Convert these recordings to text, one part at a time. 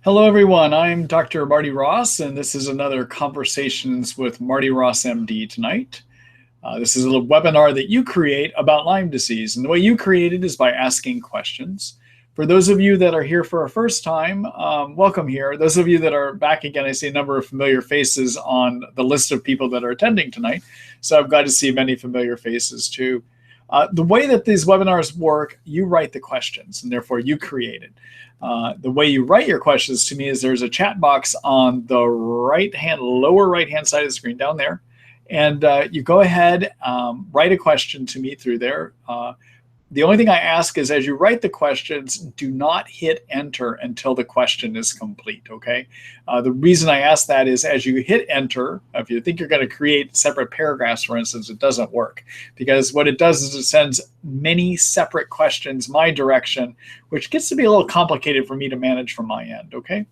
Hello, everyone. I'm Dr. Marty Ross, and this is another Conversations with Marty Ross MD tonight. This is a little webinar that you create about Lyme disease. And the way you create it is by asking questions. For those of you that are here for a first time, welcome here. Those of you that are back again, I see a number of familiar faces on the list of people that are attending tonight. So I'm glad to see many familiar faces too. The way that these webinars work, you write the questions, and therefore you create it. The way you write your questions to me is there's a chat box on the lower right-hand side of the screen down there. And you go ahead, write a question to me through there. The only thing I ask is as you write the questions, do not hit enter until the question is complete, okay? The reason I ask that is as you hit enter, if you think you're going to create separate paragraphs, for instance, it doesn't work. Because what it does is it sends many separate questions my direction, which gets to be a little complicated for me to manage from my end, okay?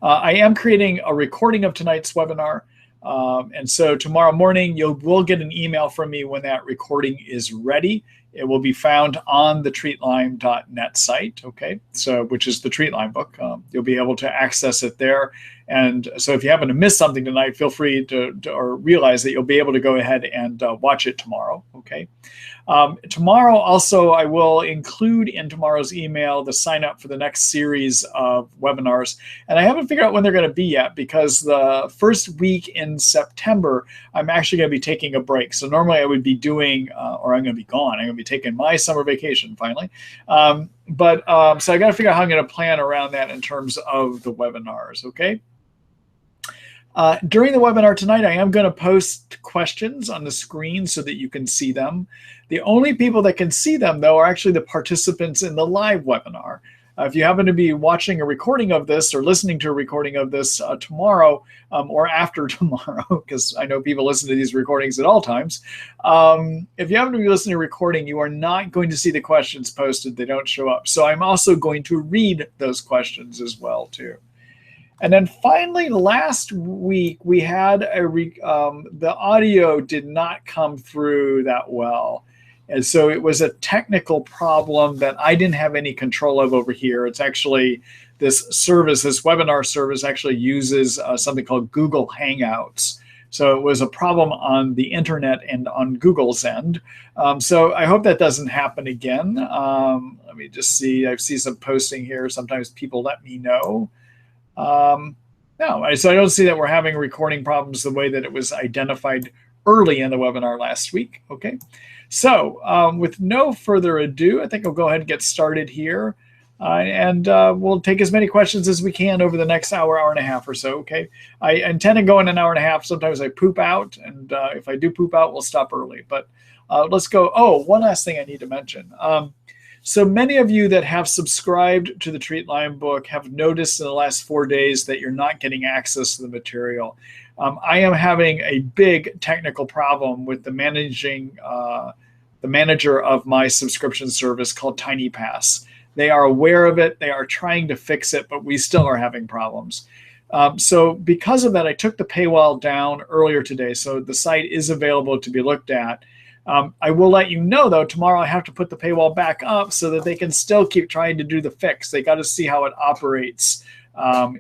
I am creating a recording of tonight's webinar. And so tomorrow morning, you will get an email from me when that recording is ready. It will be found on the treatlyme.net site, okay? So, which is the Treat Lyme book. You'll be able to access it there. And so if you happen to miss something tonight, feel free to or realize that you'll be able to go ahead and watch it tomorrow, okay? Tomorrow also, I will include in tomorrow's email the sign up for the next series of webinars. And I haven't figured out when they're going to be yet because the first week in September, I'm actually going to be taking a break. So normally I would be doing, or I'm going to be gone. I'm going to be taking my summer vacation finally. So I got to figure out how I'm going to plan around that in terms of the webinars, okay? During the webinar tonight, I am going to post questions on the screen so that you can see them. The only people that can see them, though, are actually the participants in the live webinar. If you happen to be watching a recording of this or listening to a recording of this tomorrow or after tomorrow, because I know people listen to these recordings at all times, if you happen to be listening to a recording, you are not going to see the questions posted. They don't show up. So I'm also going to read those questions as well, too. And then finally, last week, we had the audio did not come through that well. And so it was a technical problem that I didn't have any control of over here. It's actually this service, this webinar service actually uses something called Google Hangouts. So it was a problem on the internet and on Google's end. So I hope that doesn't happen again. Let me just see. I see some posting here. Sometimes people let me know. No, so I don't see that we're having recording problems the way that it was identified early in the webinar last week. Okay, so with no further ado, I think I'll go ahead and get started here. And we'll take as many questions as we can over the next hour, hour and a half or so, okay? I intend to go in an hour and a half. Sometimes I poop out, and if I do poop out, we'll stop early. But let's go. Oh, one last thing I need to mention. So many of you that have subscribed to the Treat Lyme book have noticed in the last 4 days that you're not getting access to the material. I am having a big technical problem with the manager of my subscription service called TinyPass. They are aware of it. They are trying to fix it, but we still are having problems. So because of that, I took the paywall down earlier today. So the site is available to be looked at. I will let you know, though, tomorrow I have to put the paywall back up so that they can still keep trying to do the fix. They got to see how it operates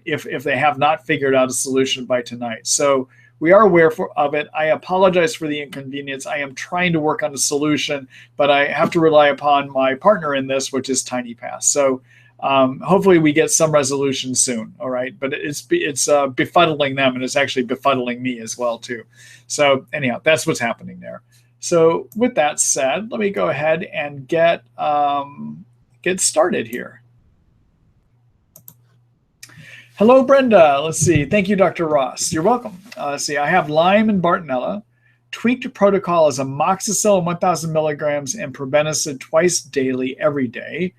if they have not figured out a solution by tonight. So we are aware of it. I apologize for the inconvenience. I am trying to work on a solution, but I have to rely upon my partner in this, which is TinyPass. So hopefully we get some resolution soon, all right? But it's befuddling them, and it's actually befuddling me as well, too. So anyhow, that's what's happening there. So with that said, let me go ahead and get started here. Hello, Brenda. Let's see. Thank you, Dr. Ross. You're welcome. Let's see. I have Lyme and Bartonella. Tweaked protocol is amoxicillin 1,000 milligrams and probenecid twice daily every day.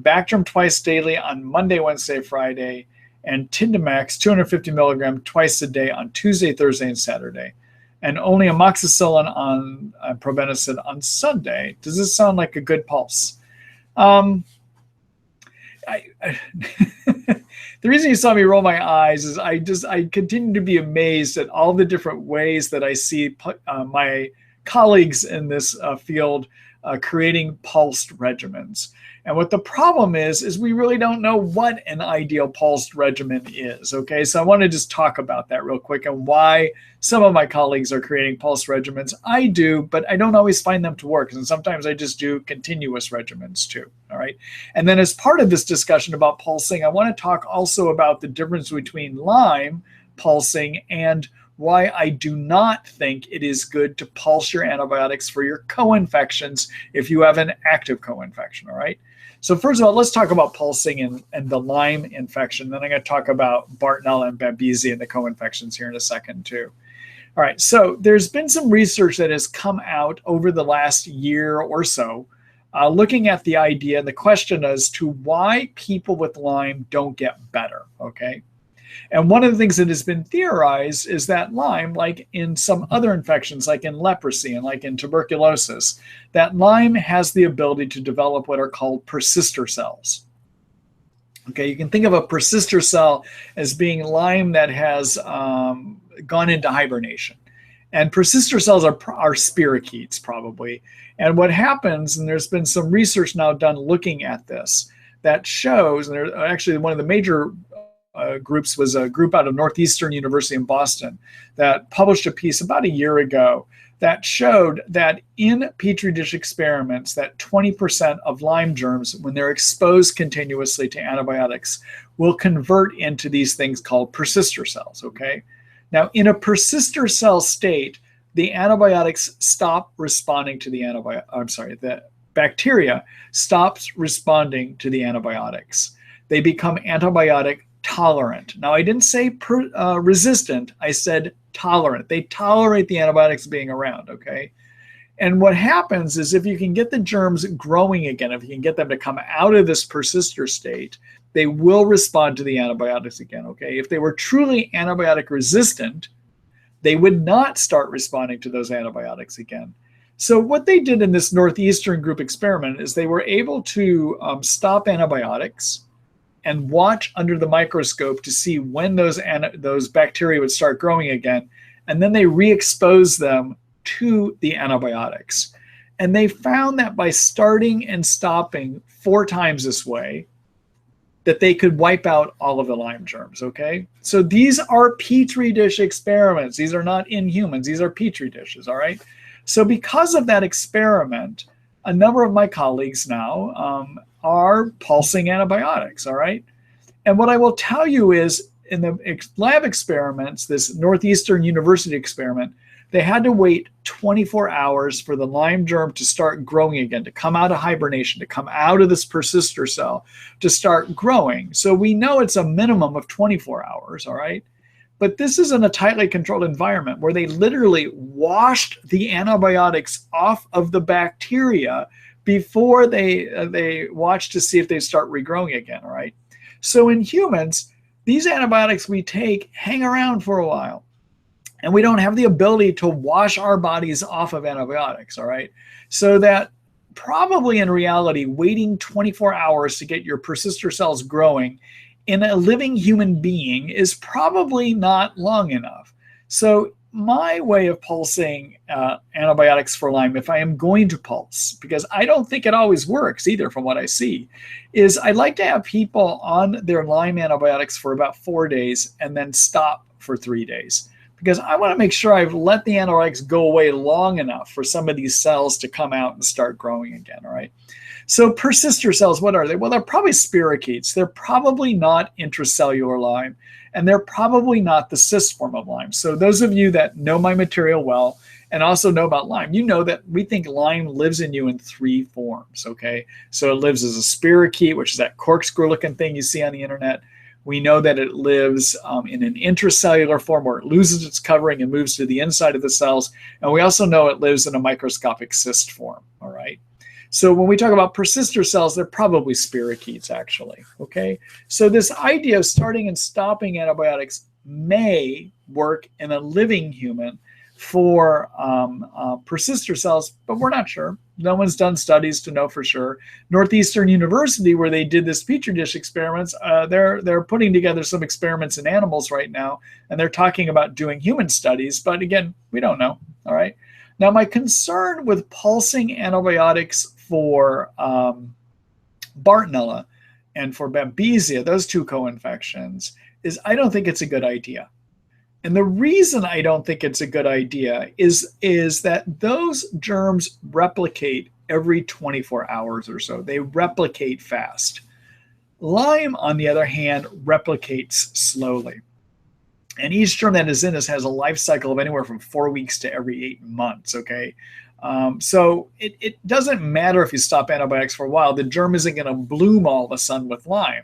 Bactrim twice daily on Monday, Wednesday, Friday, and Tindamax 250 milligram twice a day on Tuesday, Thursday, and Saturday. And only amoxicillin on probenecid on Sunday. Does this sound like a good pulse? The reason you saw me roll my eyes is I continue to be amazed at all the different ways that I see my colleagues in this field creating pulsed regimens. And what the problem is we really don't know what an ideal pulsed regimen is, okay? So I want to just talk about that real quick and why some of my colleagues are creating pulsed regimens. I do, but I don't always find them to work. And sometimes I just do continuous regimens too, all right? And then as part of this discussion about pulsing, I want to talk also about the difference between Lyme pulsing and why I do not think it is good to pulse your antibiotics for your co-infections if you have an active co-infection, all right? So first of all, let's talk about pulsing and the Lyme infection. Then I'm going to talk about Bartonella and Babesia and the co-infections here in a second too. All right, so there's been some research that has come out over the last year or so looking at the idea and the question as to why people with Lyme don't get better, okay? And one of the things that has been theorized is that Lyme, like in some other infections, like in leprosy and like in tuberculosis, that Lyme has the ability to develop what are called persister cells. Okay, you can think of a persister cell as being Lyme that has gone into hibernation. And persister cells are spirochetes probably. And what happens, and there's been some research now done looking at this, that shows, and actually one of the major groups was a group out of Northeastern University in Boston that published a piece about a year ago that showed that in Petri dish experiments that 20% of Lyme germs, when they're exposed continuously to antibiotics, will convert into these things called persister cells, okay? Now, in a persister cell state, the antibiotics stop responding to the the bacteria stops responding to the antibiotics. They become antibiotic tolerant. Now, I didn't say resistant, I said tolerant. They tolerate the antibiotics being around, okay? And what happens is if you can get the germs growing again, if you can get them to come out of this persister state, they will respond to the antibiotics again, okay? If they were truly antibiotic resistant, they would not start responding to those antibiotics again. So what they did in this Northeastern group experiment is they were able to stop antibiotics and watch under the microscope to see when those bacteria would start growing again. And then they re-expose them to the antibiotics. And they found that by starting and stopping 4 times this way, that they could wipe out all of the Lyme germs, okay? So these are Petri dish experiments. These are not in humans. These are Petri dishes, all right? So because of that experiment, a number of my colleagues now are pulsing antibiotics, all right? And what I will tell you is in the lab experiments, this Northeastern University experiment, they had to wait 24 hours for the Lyme germ to start growing again, to come out of hibernation, to come out of this persister cell, to start growing. So we know it's a minimum of 24 hours, all right? But this is in a tightly controlled environment where they literally washed the antibiotics off of the bacteria before they watch to see if they start regrowing again, all right? So in humans, these antibiotics we take hang around for a while, and we don't have the ability to wash our bodies off of antibiotics, all right? So that probably in reality, waiting 24 hours to get your persister cells growing in a living human being is probably not long enough. So my way of pulsing antibiotics for Lyme, if I am going to pulse, because I don't think it always works either from what I see, is I like to have people on their Lyme antibiotics for about 4 days and then stop for 3 days. Because I want to make sure I've let the antibiotics go away long enough for some of these cells to come out and start growing again, all right? So persister cells, what are they? Well, they're probably spirochetes. They're probably not intracellular Lyme, and they're probably not the cyst form of Lyme. So those of you that know my material well and also know about Lyme, you know that we think Lyme lives in you in 3 forms, okay? So it lives as a spirochete, which is that corkscrew-looking thing you see on the internet. We know that it lives in an intracellular form where it loses its covering and moves to the inside of the cells. And we also know it lives in a microscopic cyst form, all right? So when we talk about persister cells, they're probably spirochetes actually, okay? So this idea of starting and stopping antibiotics may work in a living human for persister cells, but we're not sure. No one's done studies to know for sure. Northeastern University, where they did this Petri dish experiments, they're putting together some experiments in animals right now, and they're talking about doing human studies, but again, we don't know, all right? Now, my concern with pulsing antibiotics for Bartonella and for Babesia, those two co-infections, is I don't think it's a good idea. And the reason I don't think it's a good idea is that those germs replicate every 24 hours or so. They replicate fast. Lyme, on the other hand, replicates slowly. And each germ that is in us has a life cycle of anywhere from 4 weeks to every 8 months, okay? So it doesn't matter if you stop antibiotics for a while. The germ isn't going to bloom all of a sudden with Lyme.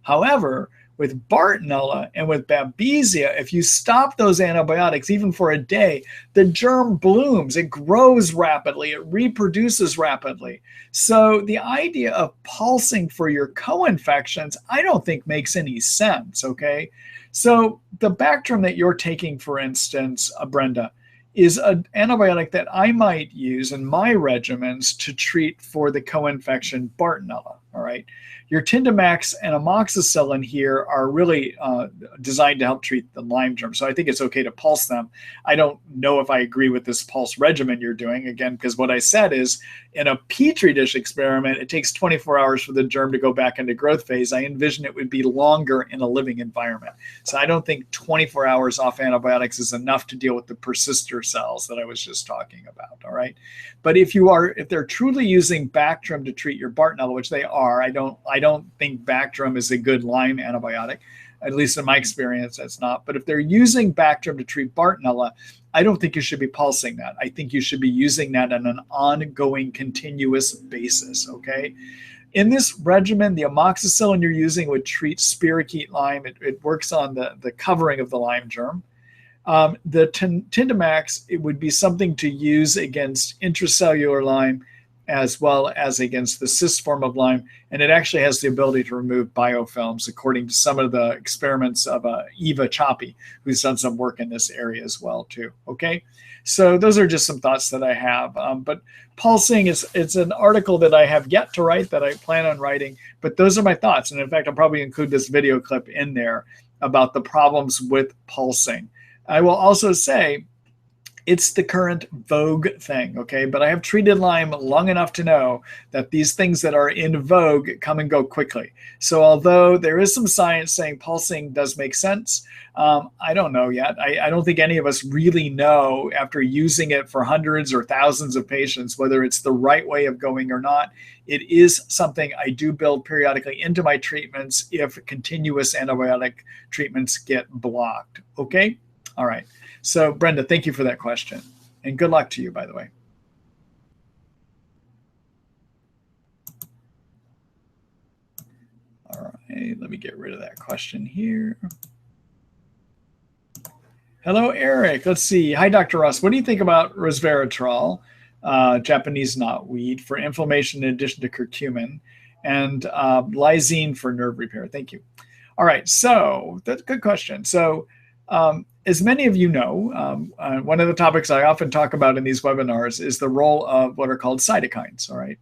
However, with Bartonella and with Babesia, if you stop those antibiotics even for a day, the germ blooms, it grows rapidly, it reproduces rapidly. So the idea of pulsing for your co-infections, I don't think makes any sense, okay? So the Bactrim that you're taking, for instance, Brenda, is an antibiotic that I might use in my regimens to treat for the co-infection Bartonella, all right? Your Tindamax and amoxicillin here are really designed to help treat the Lyme germ. So I think it's okay to pulse them. I don't know if I agree with this pulse regimen you're doing, again, because what I said is in a Petri dish experiment, it takes 24 hours for the germ to go back into growth phase. I envision it would be longer in a living environment. So I don't think 24 hours off antibiotics is enough to deal with the persister cells that I was just talking about, all right? But if they're truly using Bactrim to treat your Bartonella, which they are, I don't think Bactrim is a good Lyme antibiotic. At least in my experience, that's not. But if they're using Bactrim to treat Bartonella, I don't think you should be pulsing that. I think you should be using that on an ongoing, continuous basis, okay? In this regimen, the amoxicillin you're using would treat spirochete Lyme. It works on the covering of the Lyme germ. The Tindamax, it would be something to use against intracellular Lyme as well as against the cyst form of Lyme. And it actually has the ability to remove biofilms, according to some of the experiments of Eva Choppy, who's done some work in this area as well, too. Okay, so those are just some thoughts that I have. But pulsing it's an article that I have yet to write, that I plan on writing. But those are my thoughts. And in fact, I'll probably include this video clip in there about the problems with pulsing. I will also say, it's the current vogue thing, okay? But I have treated Lyme long enough to know that these things that are in vogue come and go quickly. So although there is some science saying pulsing does make sense, I don't know yet. I don't think any of us really know, after using it for hundreds or thousands of patients, whether it's the right way of going or not. It is something I do build periodically into my treatments if continuous antibiotic treatments get blocked, okay? All right. So, Brenda, thank you for that question. And good luck to you, by the way. All right, let me get rid of that question here. Hello, Eric. Let's see. Hi, Dr. Ross. What do you think about resveratrol, Japanese knotweed, for inflammation in addition to curcumin, and lysine for nerve repair? Thank you. All right, so that's a good question. So, as many of you know, one of the topics I often talk about in these webinars is the role of what are called cytokines, all right?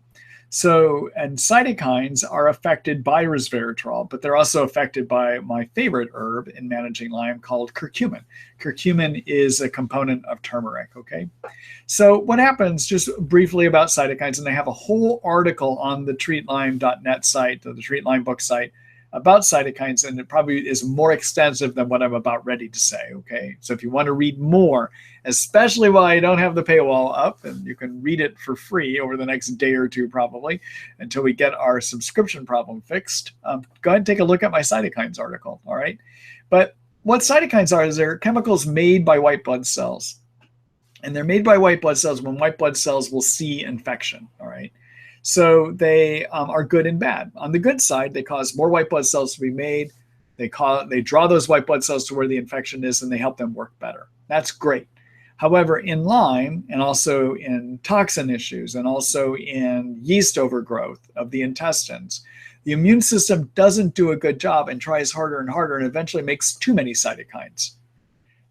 So, and cytokines are affected by resveratrol, but they're also affected by my favorite herb in managing Lyme called curcumin. Curcumin is a component of turmeric, okay? So what happens, just briefly about cytokines, and I have a whole article on the treatlyme.net site, the Treat Lyme book site, about cytokines, and it probably is more extensive than what I'm about ready to say, okay? So if you want to read more, especially while I don't have the paywall up, and you can read it for free over the next day or two probably, until we get our subscription problem fixed, go ahead and take a look at my cytokines article, all right? But what cytokines are is they're chemicals made by white blood cells. And they're made by white blood cells when white blood cells will see infection, all right? So they are good and bad. On the good side, they cause more white blood cells to be made. They draw those white blood cells to where the infection is, and they help them work better. That's great. However, in Lyme, and also in toxin issues, and also in yeast overgrowth of the intestines, the immune system doesn't do a good job and tries harder and harder, and eventually makes too many cytokines.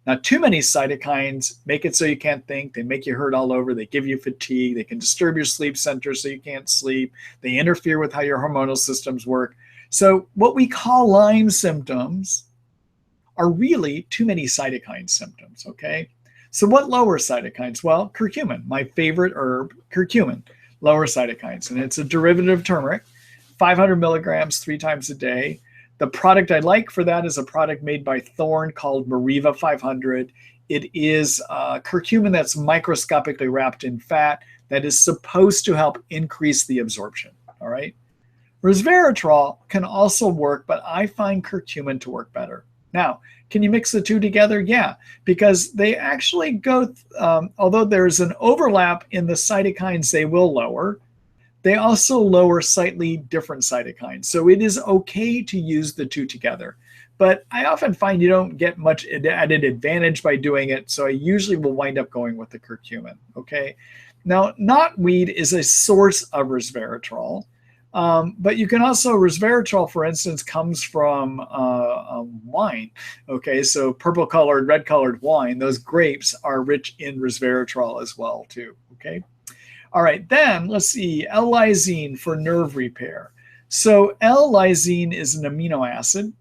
Now, too many cytokines make it so you can't think. They make you hurt all over. They give you fatigue. They can disturb your sleep center so you can't sleep. They interfere with how your hormonal systems work. So what we call Lyme symptoms are really too many cytokine symptoms, okay? So what lowers cytokines? Well, curcumin, my favorite herb, curcumin, lowers cytokines. And it's a derivative of turmeric, 500 milligrams 3 times a day. The product I like for that is a product made by Thorne called Mariva 500. It is curcumin that's microscopically wrapped in fat that is supposed to help increase the absorption, all right? Resveratrol can also work, but I find curcumin to work better. Now, can you mix the two together? Yeah, because they actually go, although there's an overlap in the cytokines they will lower, they also lower slightly different cytokines. So it is okay to use the two together. But I often find you don't get much added advantage by doing it, so I usually will wind up going with the curcumin, okay? Now, knotweed is a source of resveratrol. But you can also, resveratrol, for instance, comes from wine. Okay, so purple colored, red colored wine, those grapes are rich in resveratrol as well, too. Okay. All right, then let's see, L-lysine for nerve repair. So L-lysine is an amino acid,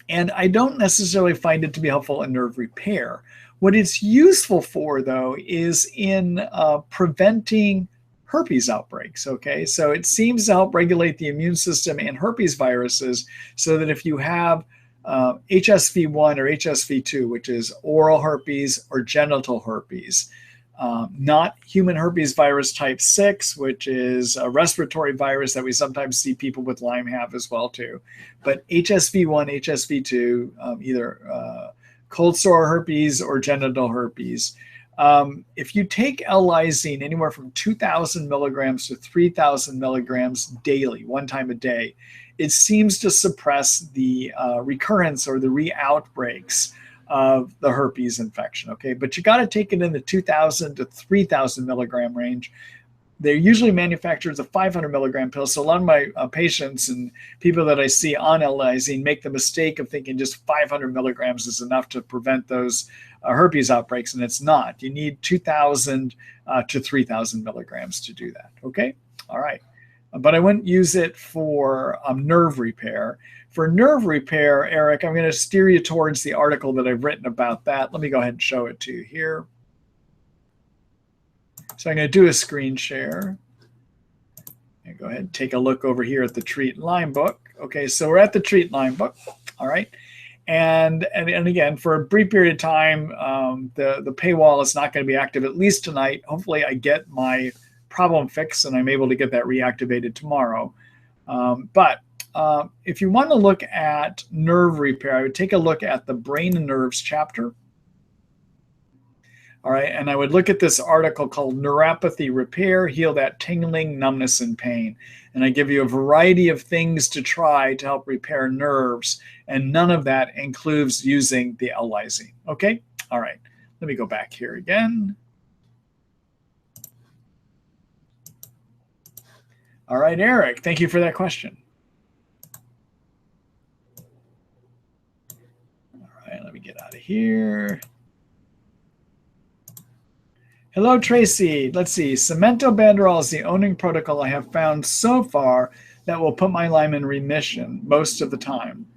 and I don't necessarily find it to be helpful in nerve repair. What it's useful for, though, is in preventing herpes outbreaks, okay? So it seems to help regulate the immune system and herpes viruses so that if you have HSV1 or HSV2, which is oral herpes or genital herpes, not human herpes virus type 6, which is a respiratory virus that we sometimes see people with Lyme have as well too, but HSV1, HSV2, either cold sore herpes or genital herpes. If you take L-lysine anywhere from 2,000 milligrams to 3,000 milligrams daily, one time a day, it seems to suppress the recurrence or the re-outbreaks of the herpes infection, okay? But you got to take it in the 2,000 to 3,000 milligram range. They're usually manufactured as a 500 milligram pill. So a lot of my patients and people that I see on L-lysine make the mistake of thinking just 500 milligrams is enough to prevent those herpes outbreaks, and it's not. You need 2,000 to 3,000 milligrams to do that, okay? All right. But I wouldn't use it for nerve repair. For nerve repair, Eric, I'm going to steer you towards the article that I've written about that. Let me go ahead and show it to you here. So I'm going to do a screen share. And go ahead and take a look over here at the Treat Lyme book. Okay, so we're at the Treat Lyme book. All right. And again, for a brief period of time, the paywall is not going to be active, at least tonight. Hopefully I get my problem fixed and I'm able to get that reactivated tomorrow. But if you want to look at nerve repair, I would take a look at the Brain and Nerves chapter. All right, and I would look at this article called Neuropathy Repair, Heal That Tingling, Numbness, and Pain. And I give you a variety of things to try to help repair nerves, and none of that includes using the L-lysine. Okay, all right, let me go back here again. All right, Eric, thank you for that question. All right, let me get out of here. Hello, Tracy. Let's see. Cemento-Banderol is the only protocol I have found so far that will put my Lyme in remission most of the time.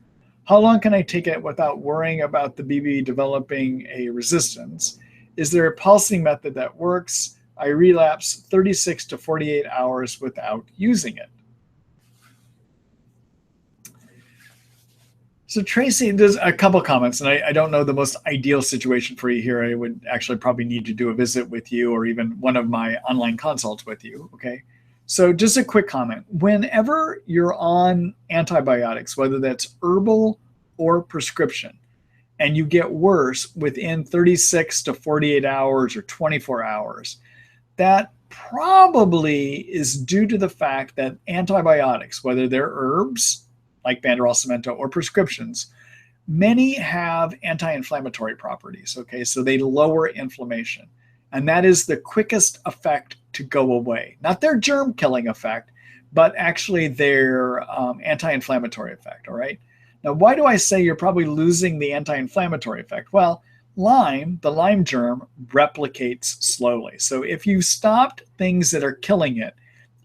How long can I take it without worrying about the BB developing a resistance? Is there a pulsing method that works? I relapse 36 to 48 hours without using it. So Tracy, there's a couple comments, and I don't know the most ideal situation for you here. I would actually probably need to do a visit with you or even one of my online consults with you, okay? So just a quick comment. Whenever you're on antibiotics, whether that's herbal or prescription, and you get worse within 36 to 48 hours or 24 hours, that probably is due to the fact that antibiotics, whether they're herbs, like Banderol Cemento, or prescriptions, many have anti-inflammatory properties, okay? So they lower inflammation. And that is the quickest effect to go away. Not their germ-killing effect, but actually their anti-inflammatory effect, all right? Now, why do I say you're probably losing the anti-inflammatory effect? Well, Lyme, the Lyme germ, replicates slowly. So if you stopped things that are killing it,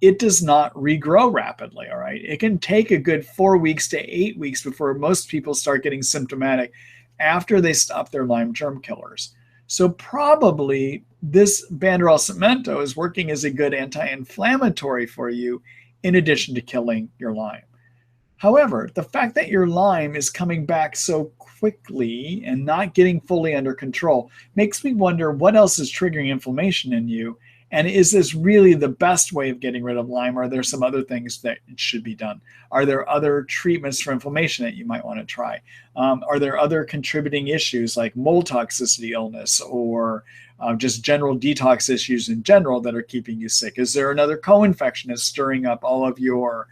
it does not regrow rapidly, all right? It can take a good 4 weeks to 8 weeks before most people start getting symptomatic after they stop their Lyme germ killers. So probably this Banderol Cemento is working as a good anti-inflammatory for you in addition to killing your Lyme. However, the fact that your Lyme is coming back so quickly and not getting fully under control makes me wonder what else is triggering inflammation in you. And is this really the best way of getting rid of Lyme? Or are there some other things that should be done? Are there other treatments for inflammation that you might want to try? Are there other contributing issues like mold toxicity illness or just general detox issues in general that are keeping you sick? Is there another co-infection that's stirring up all of your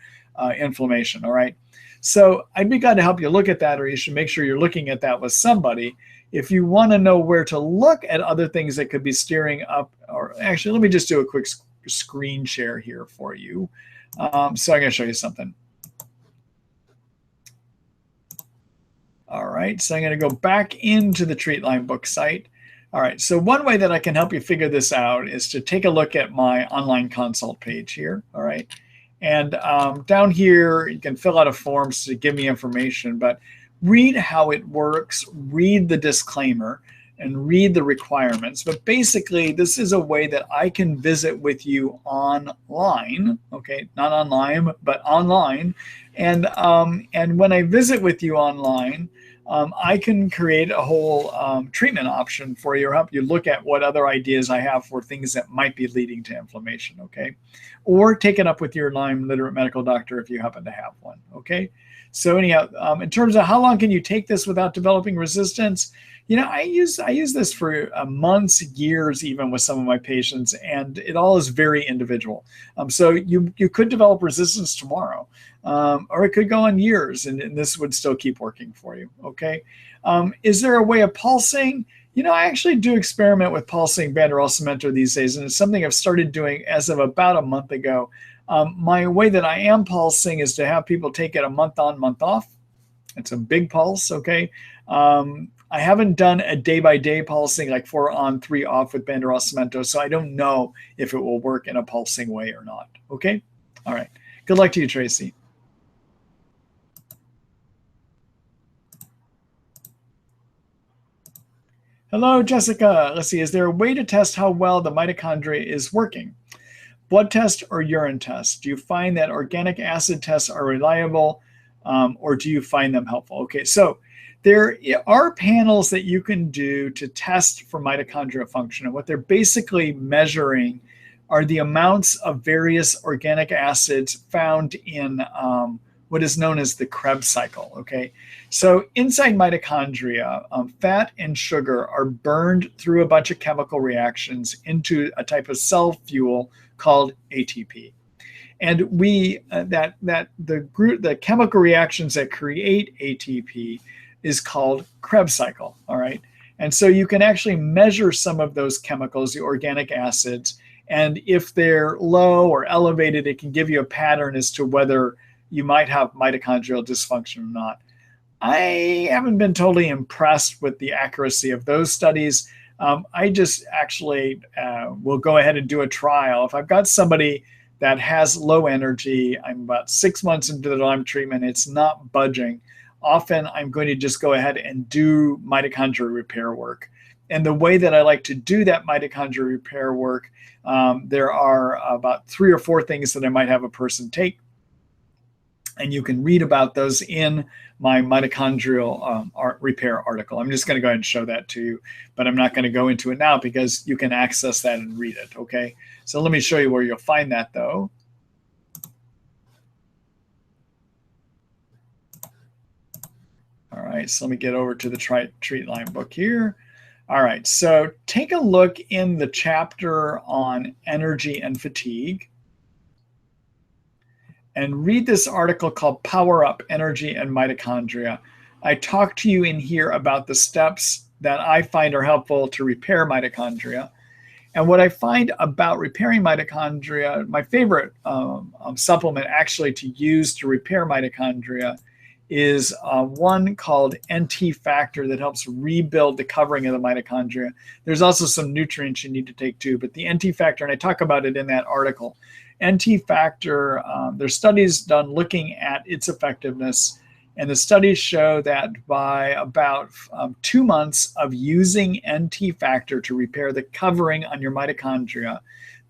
inflammation? All right. So I'd be glad to help you look at that, or you should make sure you're looking at that with somebody. If you want to know where to look at other things that could be steering up, or actually, let me just do a quick screen share here for you. So I'm going to show you something. All right, so I'm going to go back into the Treat Lyme book site. All right, so one way that I can help you figure this out is to take a look at my online consult page here. All right. And down here, you can fill out a form to give me information, but read how it works, read the disclaimer, and read the requirements. But basically, this is a way that I can visit with you online, okay? Not on Lyme, but online. And when I visit with you online, I can create a whole treatment option for you, or help you look at what other ideas I have for things that might be leading to inflammation, okay? Or take it up with your Lyme literate medical doctor if you happen to have one, okay? So anyhow, in terms of how long can you take this without developing resistance, you know, I use this for months, years, even with some of my patients, and it all is very individual. So you could develop resistance tomorrow, or it could go on years, and this would still keep working for you, okay? Is there a way of pulsing? You know, I actually do experiment with pulsing Banderol Cemento these days, and it's something I've started doing as of about a month ago. My way that I am pulsing is to have people take it a month on, month off. It's a big pulse, okay? I haven't done a day-by-day pulsing, like 4 on, 3 off with Banderol Cemento, so I don't know if it will work in a pulsing way or not, okay? All right. Good luck to you, Tracy. Hello, Jessica. Let's see, is there a way to test how well the mitochondria is working? Blood test or urine test? Do you find that organic acid tests are reliable, or do you find them helpful? Okay, so there are panels that you can do to test for mitochondrial function, and what they're basically measuring are the amounts of various organic acids found in what is known as the Krebs cycle, okay? So inside mitochondria, fat and sugar are burned through a bunch of chemical reactions into a type of cell fuel called ATP. And the chemical reactions that create ATP is called Krebs cycle, all right? And so you can actually measure some of those chemicals, the organic acids, and if they're low or elevated, it can give you a pattern as to whether you might have mitochondrial dysfunction or not. I haven't been totally impressed with the accuracy of those studies. I just actually will go ahead and do a trial. If I've got somebody that has low energy, I'm about 6 months into the Lyme treatment, it's not budging. Often I'm going to just go ahead and do mitochondrial repair work. And the way that I like to do that mitochondrial repair work, there are about 3 or 4 things that I might have a person take. And you can read about those in my mitochondrial repair article. I'm just going to go ahead and show that to you, but I'm not going to go into it now because you can access that and read it, okay? So let me show you where you'll find that, though. All right, so let me get over to the Treat Lyme book here. All right, so take a look in the chapter on energy and fatigue, and read this article called Power Up Energy and Mitochondria. I talk to you in here about the steps that I find are helpful to repair mitochondria. And what I find about repairing mitochondria, my favorite supplement actually to use to repair mitochondria is one called NT factor that helps rebuild the covering of the mitochondria. There's also some nutrients you need to take too, but the NT factor, and I talk about it in that article, NT factor, there's studies done looking at its effectiveness, And the studies show that by about 2 months of using NT factor to repair the covering on your mitochondria,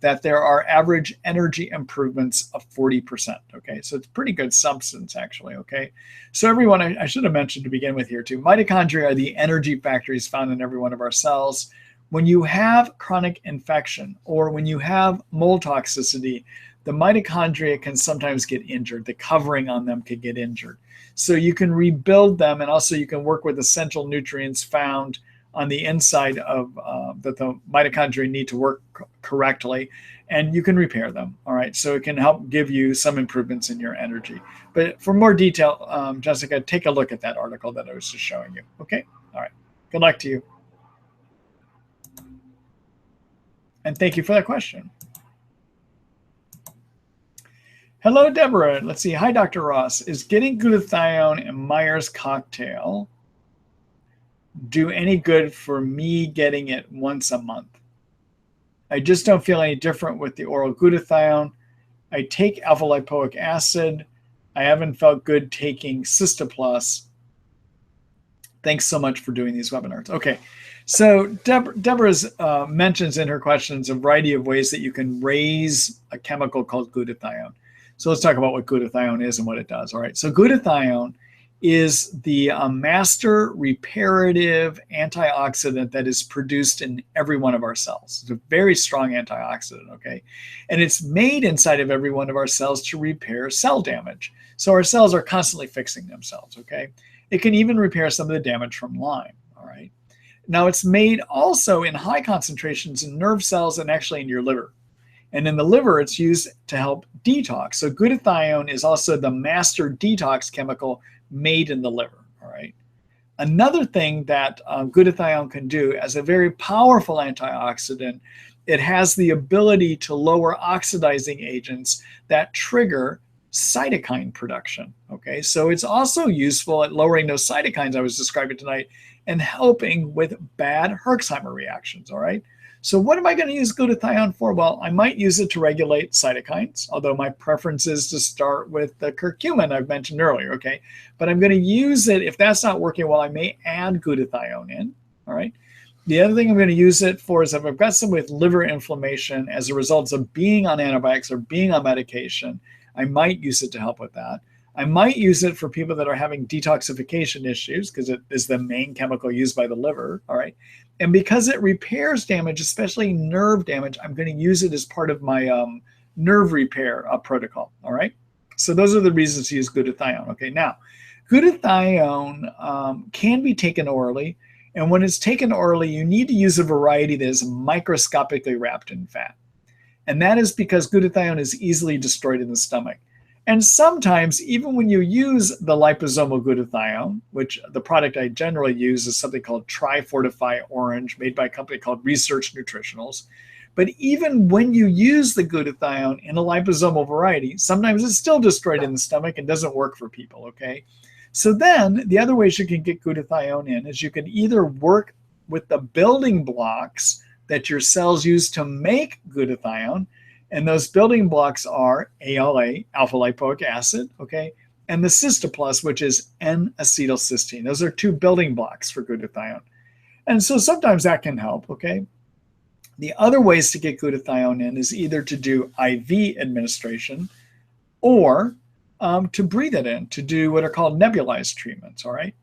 that there are average energy improvements of 40%. Okay, so it's pretty good substance, actually. Okay, so everyone, I should have mentioned to begin with here too, mitochondria are the energy factories found in every one of our cells. When you have chronic infection or when you have mold toxicity, the mitochondria can sometimes get injured. The covering on them can get injured. So you can rebuild them, and also you can work with essential nutrients found on the inside of that the mitochondria need to work correctly, and you can repair them. All right, so it can help give you some improvements in your energy. But for more detail, Jessica, take a look at that article that I was just showing you. Okay, all right, good luck to you. And thank you for that question. Hello, Deborah. Let's see. Hi, Dr. Ross. Is getting glutathione in Myers cocktail do any good for me getting it once a month? I just don't feel any different with the oral glutathione. I take alpha lipoic acid. I haven't felt good taking Cystoplus. Thanks so much for doing these webinars. Okay, so Deborah's mentions in her questions a variety of ways that you can raise a chemical called glutathione. So let's talk about what glutathione is and what it does. All right, so glutathione is the master reparative antioxidant that is produced in every one of our cells. It's a very strong antioxidant, okay? And it's made inside of every one of our cells to repair cell damage. So our cells are constantly fixing themselves, okay? It can even repair some of the damage from Lyme, all right? Now it's made also in high concentrations in nerve cells and actually in your liver. And in the liver, it's used to help detox. So glutathione is also the master detox chemical made in the liver, all right? Another thing that glutathione can do as a very powerful antioxidant, it has the ability to lower oxidizing agents that trigger cytokine production, okay? So it's also useful at lowering those cytokines I was describing tonight and helping with bad Herxheimer reactions, all right? So what am I going to use glutathione for? Well, I might use it to regulate cytokines, although my preference is to start with the curcumin I've mentioned earlier, okay? But I'm going to use it, if that's not working well, I may add glutathione in, all right? The other thing I'm going to use it for is if I've got someone with liver inflammation as a result of being on antibiotics or being on medication, I might use it to help with that. I might use it for people that are having detoxification issues because it is the main chemical used by the liver, all right? And because it repairs damage, especially nerve damage, I'm going to use it as part of my nerve repair protocol, all right? So those are the reasons to use glutathione. Okay, now, glutathione can be taken orally, and when it's taken orally, you need to use a variety that is microscopically wrapped in fat. And that is because glutathione is easily destroyed in the stomach. And sometimes, even when you use the liposomal glutathione, which the product I generally use is something called Tri-Fortify Orange, made by a company called Research Nutritionals. But even when you use the glutathione in a liposomal variety, sometimes it's still destroyed in the stomach and doesn't work for people, okay? So then, the other ways you can get glutathione in is you can either work with the building blocks that your cells use to make glutathione, and those building blocks are ALA, alpha lipoic acid, okay, and the Cystoplus, which is N-acetylcysteine. Those are two building blocks for glutathione. And so sometimes that can help, okay? The other ways to get glutathione in is either to do IV administration or to breathe it in, to do what are called nebulized treatments, all right?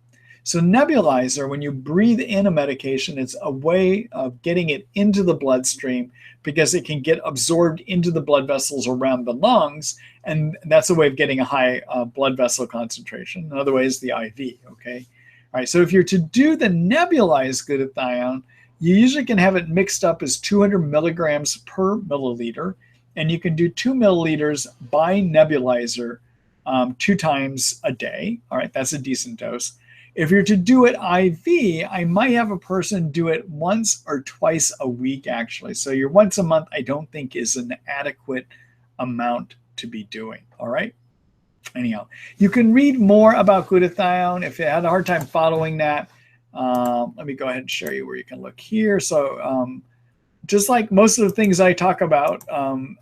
So nebulizer, when you breathe in a medication, it's a way of getting it into the bloodstream because it can get absorbed into the blood vessels around the lungs, and that's a way of getting a high blood vessel concentration. Another way is the IV, okay? All right, so if you're to do the nebulized glutathione, you usually can have it mixed up as 200 milligrams per milliliter, and you can do 2 milliliters by nebulizer 2 times a day. All right, that's a decent dose. If you're to do it IV, I might have a person do it once or twice a week, actually. So your once a month, I don't think is an adequate amount to be doing, all right? Anyhow, you can read more about glutathione. If you had a hard time following that, let me go ahead and show you where you can look here. So just like most of the things I talk about,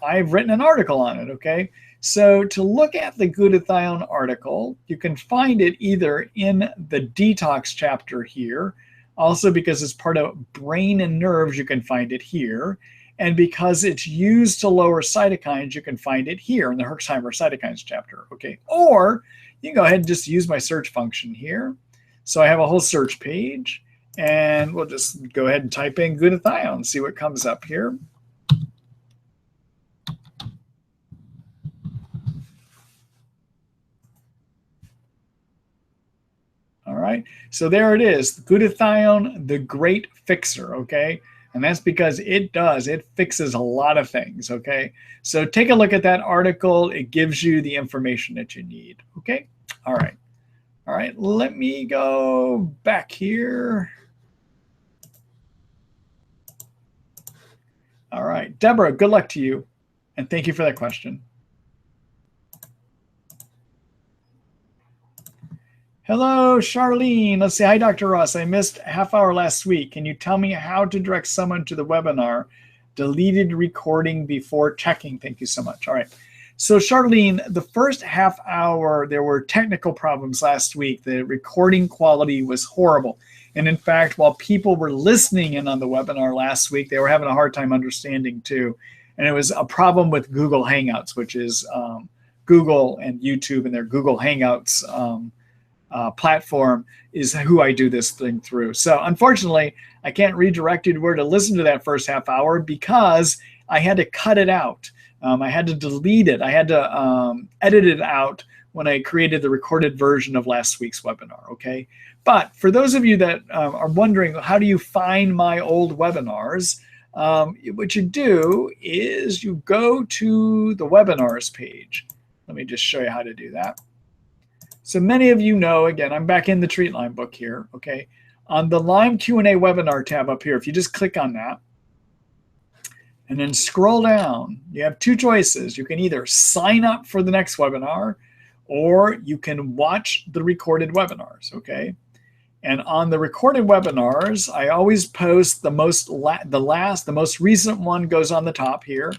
I've written an article on it, okay? So to look at the glutathione article, you can find it either in the detox chapter here, also because it's part of brain and nerves, you can find it here. And because it's used to lower cytokines, you can find it here in the Herxheimer cytokines chapter, okay? Or you can go ahead and just use my search function here. So I have a whole search page, and we'll just go ahead and type in glutathione, see what comes up here. All right, so there it is, glutathione, the great fixer, okay? And that's because it fixes a lot of things, okay? So take a look at that article. It gives you the information that you need, okay? All right, let me go back here. All right, Deborah, good luck to you. And thank you for that question. Hello, Charlene. Let's see. Hi, Dr. Ross. I missed a half hour last week. Can you tell me how to direct someone to the webinar? Deleted recording before checking. Thank you so much. All right. So, Charlene, the first half hour, there were technical problems last week. The recording quality was horrible. And in fact, while people were listening in on the webinar last week, they were having a hard time understanding too. And it was a problem with Google Hangouts, which is Google and YouTube and their Google Hangouts platform is who I do this thing through. So unfortunately, I can't redirect you to where to listen to that first half hour because I had to cut it out. I had to delete it. I had to edit it out when I created the recorded version of last week's webinar, okay? But for those of you that are wondering, how do you find my old webinars? What you do is you go to the webinars page. Let me just show you how to do that. So many of you know, again, I'm back in the Treat Lyme book here, okay? On the Lyme Q&A webinar tab up here, if you just click on that and then scroll down, you have two choices. You can either sign up for the next webinar or you can watch the recorded webinars, okay? And on the recorded webinars, I always post the most recent one goes on the top here.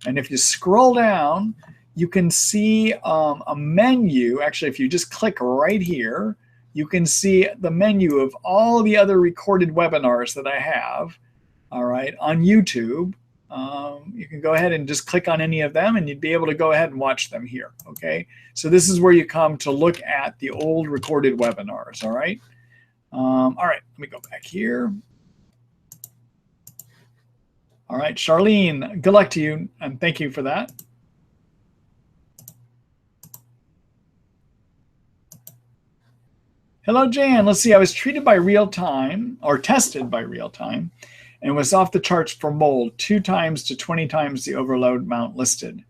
And if you scroll down, you can see a menu. Actually, if you just click right here, you can see the menu of all the other recorded webinars that I have, all right, on YouTube. You can go ahead and just click on any of them and you'd be able to go ahead and watch them here, okay? So this is where you come to look at the old recorded webinars, all right? All right, let me go back here. All right, Charlene, good luck to you, and thank you for that. Hello, Jan. Let's see. I was treated by real time or tested by real time and was off the charts for mold 2 times to 20 times the overload amount listed.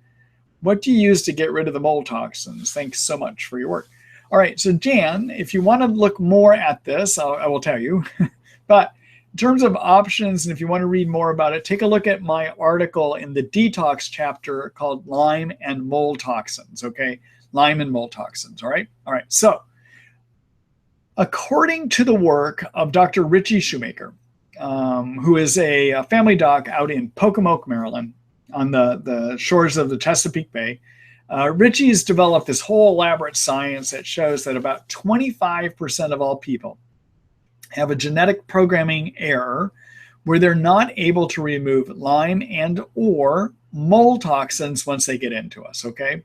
What do you use to get rid of the mold toxins? Thanks so much for your work. All right. So, Jan, if you want to look more at this, I will tell you. But in terms of options, and if you want to read more about it, take a look at my article in the detox chapter called Lyme and Mold Toxins. Okay. Lyme and mold toxins. All right. All right. So, according to the work of Dr. Richie Shoemaker, who is a family doc out in Pocomoke, Maryland, on the shores of the Chesapeake Bay, Richie's developed this whole elaborate science that shows that about 25% of all people have a genetic programming error where they're not able to remove Lyme and or mold toxins once they get into us, okay?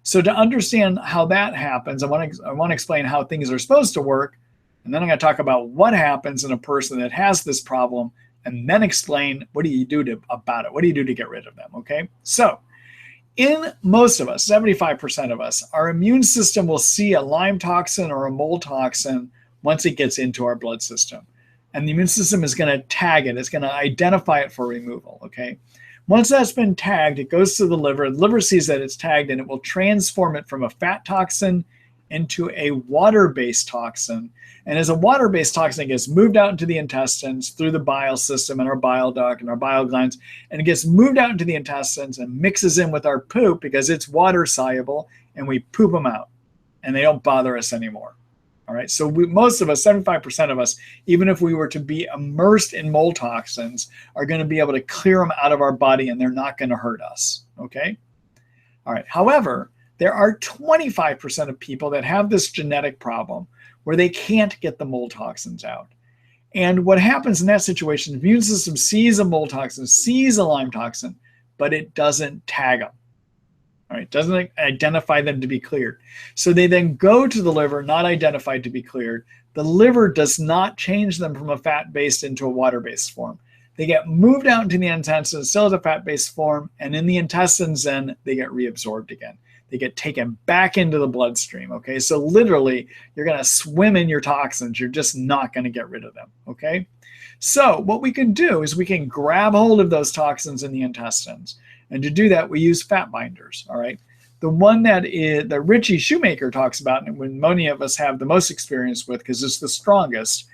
So to understand how that happens, I want to explain how things are supposed to work, and then I'm going to talk about what happens in a person that has this problem, and then explain what do you do about it? What do you do to get rid of them, okay? So in most of us, 75% of us, our immune system will see a Lyme toxin or a mold toxin once it gets into our blood system. And the immune system is going to tag it. It's going to identify it for removal, okay? Once that's been tagged, it goes to the liver. The liver sees that it's tagged, and it will transform it from a fat toxin into a water-based toxin. And as a water-based toxin, it gets moved out into the intestines through the bile system and our bile duct and our bile glands, and it gets moved out into the intestines and mixes in with our poop because it's water-soluble, and we poop them out, and they don't bother us anymore. All right, so most of us, 75% of us, even if we were to be immersed in mold toxins, are going to be able to clear them out of our body and they're not going to hurt us, okay? All right. However, there are 25% of people that have this genetic problem where they can't get the mold toxins out. And what happens in that situation, the immune system sees a mold toxin, sees a Lyme toxin, but it doesn't tag them. All right, doesn't identify them to be cleared. So they then go to the liver, not identified to be cleared. The liver does not change them from a fat-based into a water-based form. They get moved out into the intestines, still as a fat-based form, and in the intestines, then they get reabsorbed again. They get taken back into the bloodstream, okay? So literally, you're going to swim in your toxins. You're just not going to get rid of them, okay? So what we can do is we can grab hold of those toxins in the intestines. And to do that, we use fat binders, all right? The one that Richie Shoemaker talks about, and when many of us have the most experience with, because it's the strongest,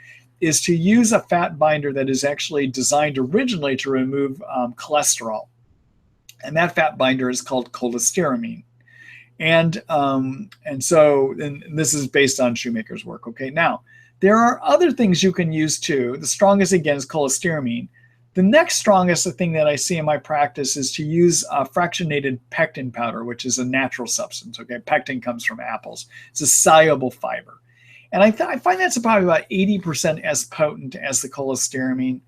is to use a fat binder that is actually designed originally to remove cholesterol. And that fat binder is called cholestyramine. And this is based on Shoemaker's work. Okay, now there are other things you can use too. The strongest again is cholestyramine. The next strongest thing that I see in my practice is to use fractionated pectin powder, which is a natural substance. Okay, pectin comes from apples. It's a soluble fiber, and I find that's probably about 80% as potent as the cholestyramine.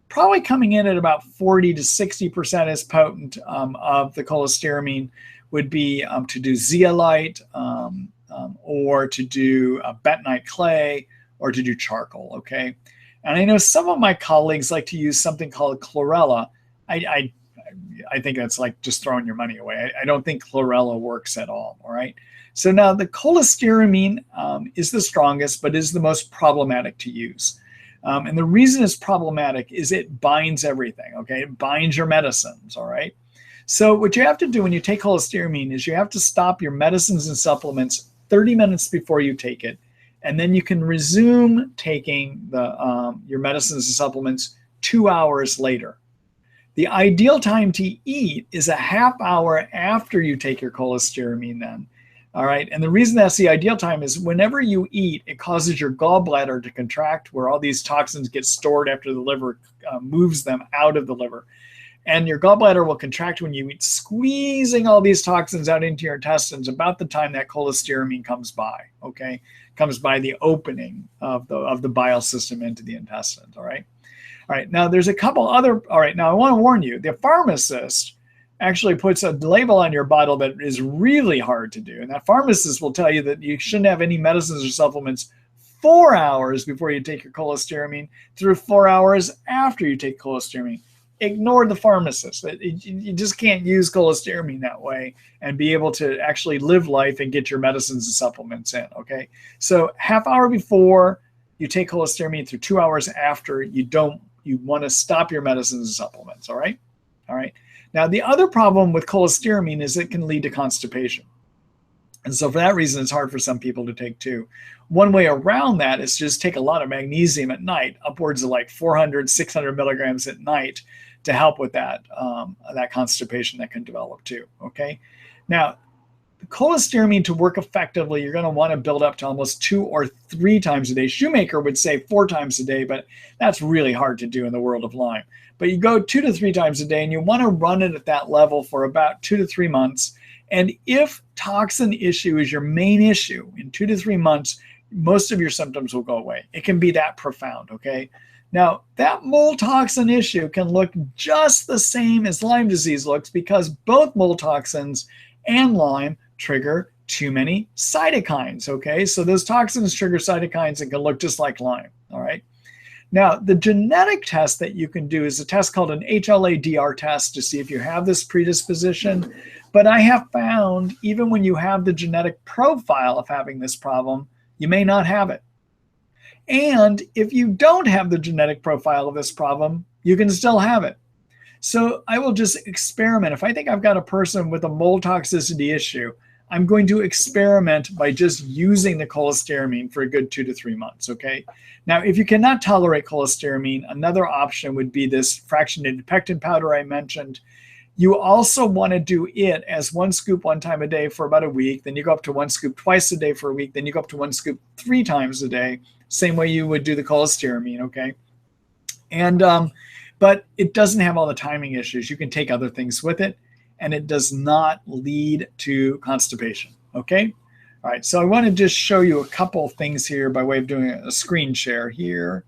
Probably coming in at about 40 to 60% as potent of the cholestyramine would be to do zeolite or to do bentonite clay or to do charcoal, okay? And I know some of my colleagues like to use something called chlorella. I think that's like just throwing your money away. I don't think chlorella works at all right? So now the cholestyramine is the strongest, but is the most problematic to use. And the reason it's problematic is it binds everything, okay? It binds your medicines, all right? So what you have to do when you take cholestyramine is you have to stop your medicines and supplements 30 minutes before you take it. And then you can resume taking your medicines and supplements 2 hours later. The ideal time to eat is a half hour after you take your cholestyramine then. All right. And the reason that's the ideal time is whenever you eat, it causes your gallbladder to contract where all these toxins get stored after the liver moves them out of the liver. And your gallbladder will contract when you eat, squeezing all these toxins out into your intestines about the time that cholestyramine comes by, okay? Comes by the opening of the bile system into the intestines, all right? All right, now there's a couple other, all right, now I want to warn you, the pharmacist actually puts a label on your bottle that is really hard to do. And that pharmacist will tell you that you shouldn't have any medicines or supplements 4 hours before you take your cholestyramine through 4 hours after you take cholestyramine. Ignore the pharmacist. You just can't use cholestyramine that way and be able to actually live life and get your medicines and supplements in, okay? So half hour before you take cholestyramine through 2 hours after, you want to stop your medicines and supplements, all right? All right. Now, the other problem with cholestyramine is it can lead to constipation. And so for that reason, it's hard for some people to take too. One way around that is to just take a lot of magnesium at night, upwards of like 400, 600 milligrams at night, to help with that constipation that can develop too, okay? Now, the cholestyramine to work effectively, you're gonna wanna build up to almost 2 or 3 times a day. Shoemaker would say 4 times a day, but that's really hard to do in the world of Lyme. But you go 2 to 3 times a day and you wanna run it at that level for about 2 to 3 months. And if toxin issue is your main issue, in 2 to 3 months, most of your symptoms will go away. It can be that profound, okay? Now, that mold toxin issue can look just the same as Lyme disease looks because both mold toxins and Lyme trigger too many cytokines, okay? So those toxins trigger cytokines and can look just like Lyme, all right? Now, the genetic test that you can do is a test called an HLA-DR test to see if you have this predisposition. But I have found even when you have the genetic profile of having this problem, you may not have it. And if you don't have the genetic profile of this problem, you can still have it. So I will just experiment. If I think I've got a person with a mold toxicity issue, I'm going to experiment by just using the cholestyramine for a good 2 to 3 months, okay? Now, if you cannot tolerate cholestyramine, another option would be this fractionated pectin powder I mentioned. You also want to do it as 1 scoop 1 time a day for about a week. Then you go up to 1 scoop twice a day for a week. Then you go up to 1 scoop 3 times a day. Same way you would do the cholestyramine, okay? And but it doesn't have all the timing issues. You can take other things with it. and it does not lead to constipation. Okay? All right, so I want to just show you a couple of things here by way of doing a screen share here.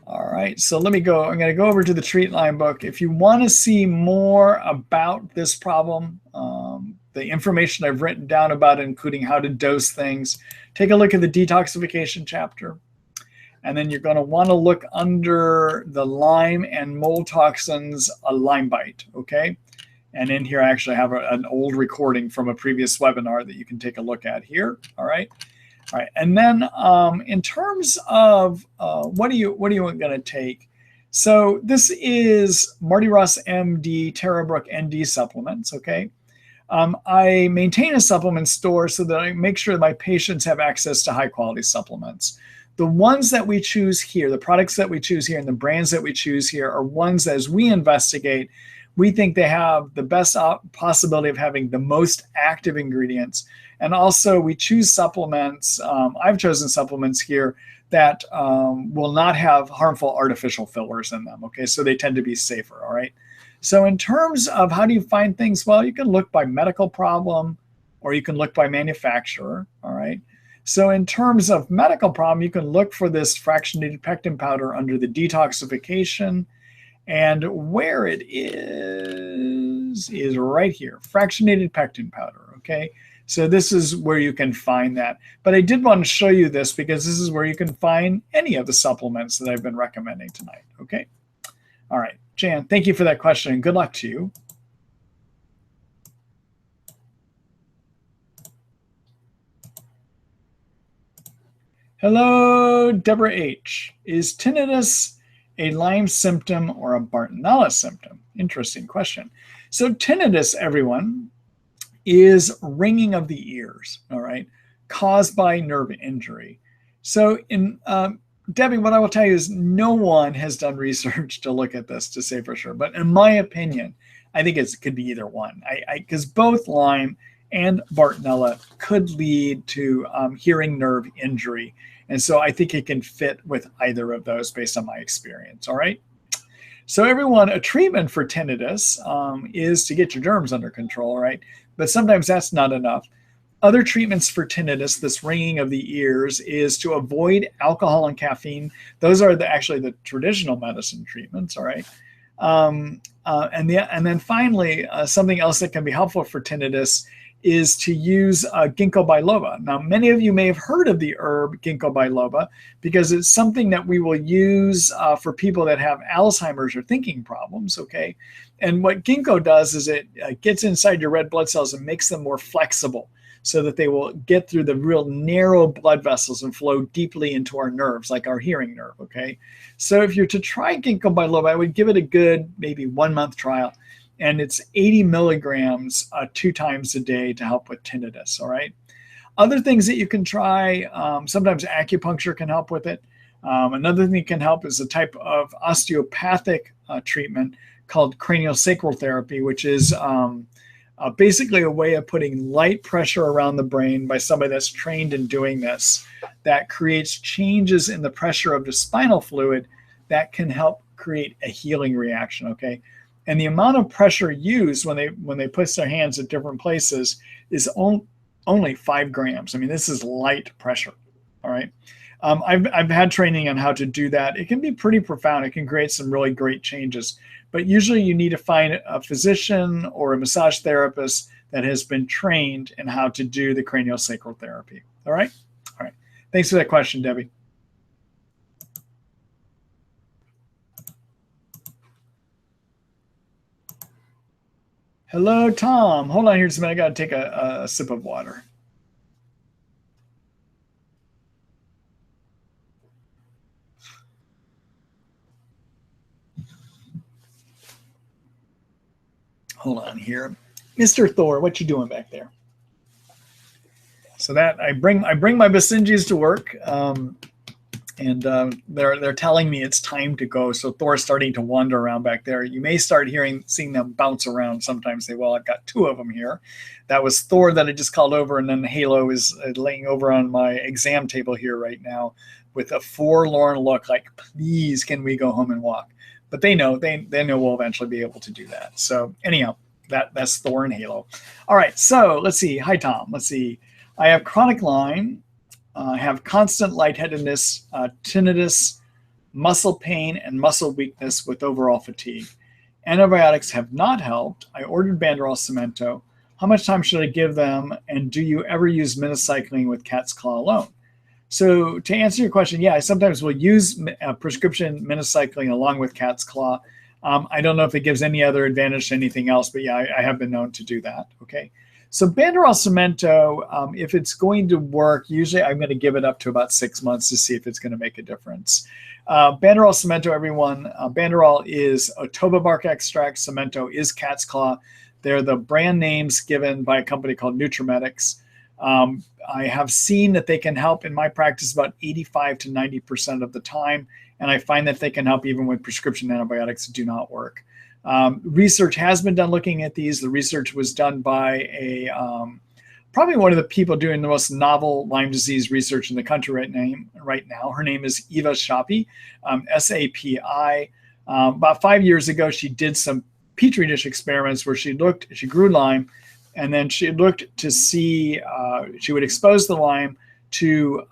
All right, so let me go. I'm going to go over to the Treat Lyme book. If you want to see more about this problem, the information I've written down about it, including how to dose things, take a look at the detoxification chapter. And then you're going to want to look under the Lyme and mold toxins, a Lyme bite, okay? And in here, I actually have an old recording from a previous webinar that you can take a look at here, all right? All right, and then in terms of what are you going to take? So this is Marty Ross MD Terrabrook ND supplements, okay? I maintain a supplement store so that I make sure that my patients have access to high quality supplements. The ones that we choose here, the products that we choose here and the brands that we choose here are ones that as we investigate, we think they have the best possibility of having the most active ingredients. And also we choose supplements, I've chosen supplements here that will not have harmful artificial fillers in them, okay? So they tend to be safer, all right? So in terms of how do you find things, well, you can look by medical problem or you can look by manufacturer, all right? So in terms of medical problem, you can look for this fractionated pectin powder under the detoxification, and where it is right here, fractionated pectin powder, okay? So this is where you can find that. But I did want to show you this because this is where you can find any of the supplements that I've been recommending tonight, okay? All right, Jan, thank you for that question and good luck to you. Hello, Deborah H. Is tinnitus a Lyme symptom or a Bartonella symptom? Interesting question. So tinnitus, everyone, is ringing of the ears, all right, caused by nerve injury. So in Debbie, what I will tell you is no one has done research to look at this to say for sure. But in my opinion, I think it could be either one. Because both Lyme and Bartonella could lead to hearing nerve injury. And so I think it can fit with either of those based on my experience, all right? So everyone, a treatment for tinnitus is to get your germs under control, right? But sometimes that's not enough. Other treatments for tinnitus, this ringing of the ears, is to avoid alcohol and caffeine. Those are actually the traditional medicine treatments, all right? And then finally, something else that can be helpful for tinnitus is to use ginkgo biloba. Now, many of you may have heard of the herb ginkgo biloba because it's something that we will use for people that have Alzheimer's or thinking problems, okay? And what ginkgo does is it gets inside your red blood cells and makes them more flexible so that they will get through the real narrow blood vessels and flow deeply into our nerves, like our hearing nerve, okay? So if you're to try ginkgo biloba, I would give it a good maybe 1 month trial. And it's 80 milligrams 2 times a day to help with tinnitus, all right? Other things that you can try, sometimes acupuncture can help with it. Another thing that can help is a type of osteopathic treatment called craniosacral therapy, which is basically a way of putting light pressure around the brain by somebody that's trained in doing this that creates changes in the pressure of the spinal fluid that can help create a healing reaction, okay? And the amount of pressure used when they place their hands at different places is only 5 grams. I mean, this is light pressure, all right? I've had training on how to do that. It can be pretty profound. It can create some really great changes. But usually you need to find a physician or a massage therapist that has been trained in how to do the craniosacral therapy, all right? All right. Thanks for that question, Debbie. Hello, Tom. Hold on here just a minute. I got to take a sip of water. Hold on here. Mr. Thor, what you doing back there? So that I bring my Basenjis to work. And they're telling me it's time to go. So Thor's starting to wander around back there. You may start seeing them bounce around. Sometimes they will. I've got two of them here. That was Thor that I just called over, and then Halo is laying over on my exam table here right now with a forlorn look, like, please, can we go home and walk? But they know we'll eventually be able to do that. So anyhow, that's Thor and Halo. All right, so let's see. Hi, Tom. Let's see. I have chronic Lyme. Have constant lightheadedness, tinnitus, muscle pain, and muscle weakness with overall fatigue. Antibiotics have not helped. I ordered Banderol Cemento. How much time should I give them? And do you ever use minocycline with cat's claw alone? So to answer your question, yeah, I sometimes will use prescription minocycline along with cat's claw. I don't know if it gives any other advantage to anything else, but yeah, I have been known to do that. Okay. So Banderol Cemento, if it's going to work, usually I'm going to give it up to about 6 months to see if it's going to make a difference. Banderol Cemento, everyone, Banderol is Otoba bark extract. Cemento is cat's claw. They're the brand names given by a company called Nutramedix. I have seen that they can help in my practice about 85 to 90% of the time, and I find that they can help even when prescription antibiotics do not work. Research has been done looking at these. The research was done by probably one of the people doing the most novel Lyme disease research in the country right now. Her name is Eva Shapi, S-A-P-I. About 5 years ago, she did some petri dish experiments where she grew Lyme, and then she looked to see, she would expose the Lyme to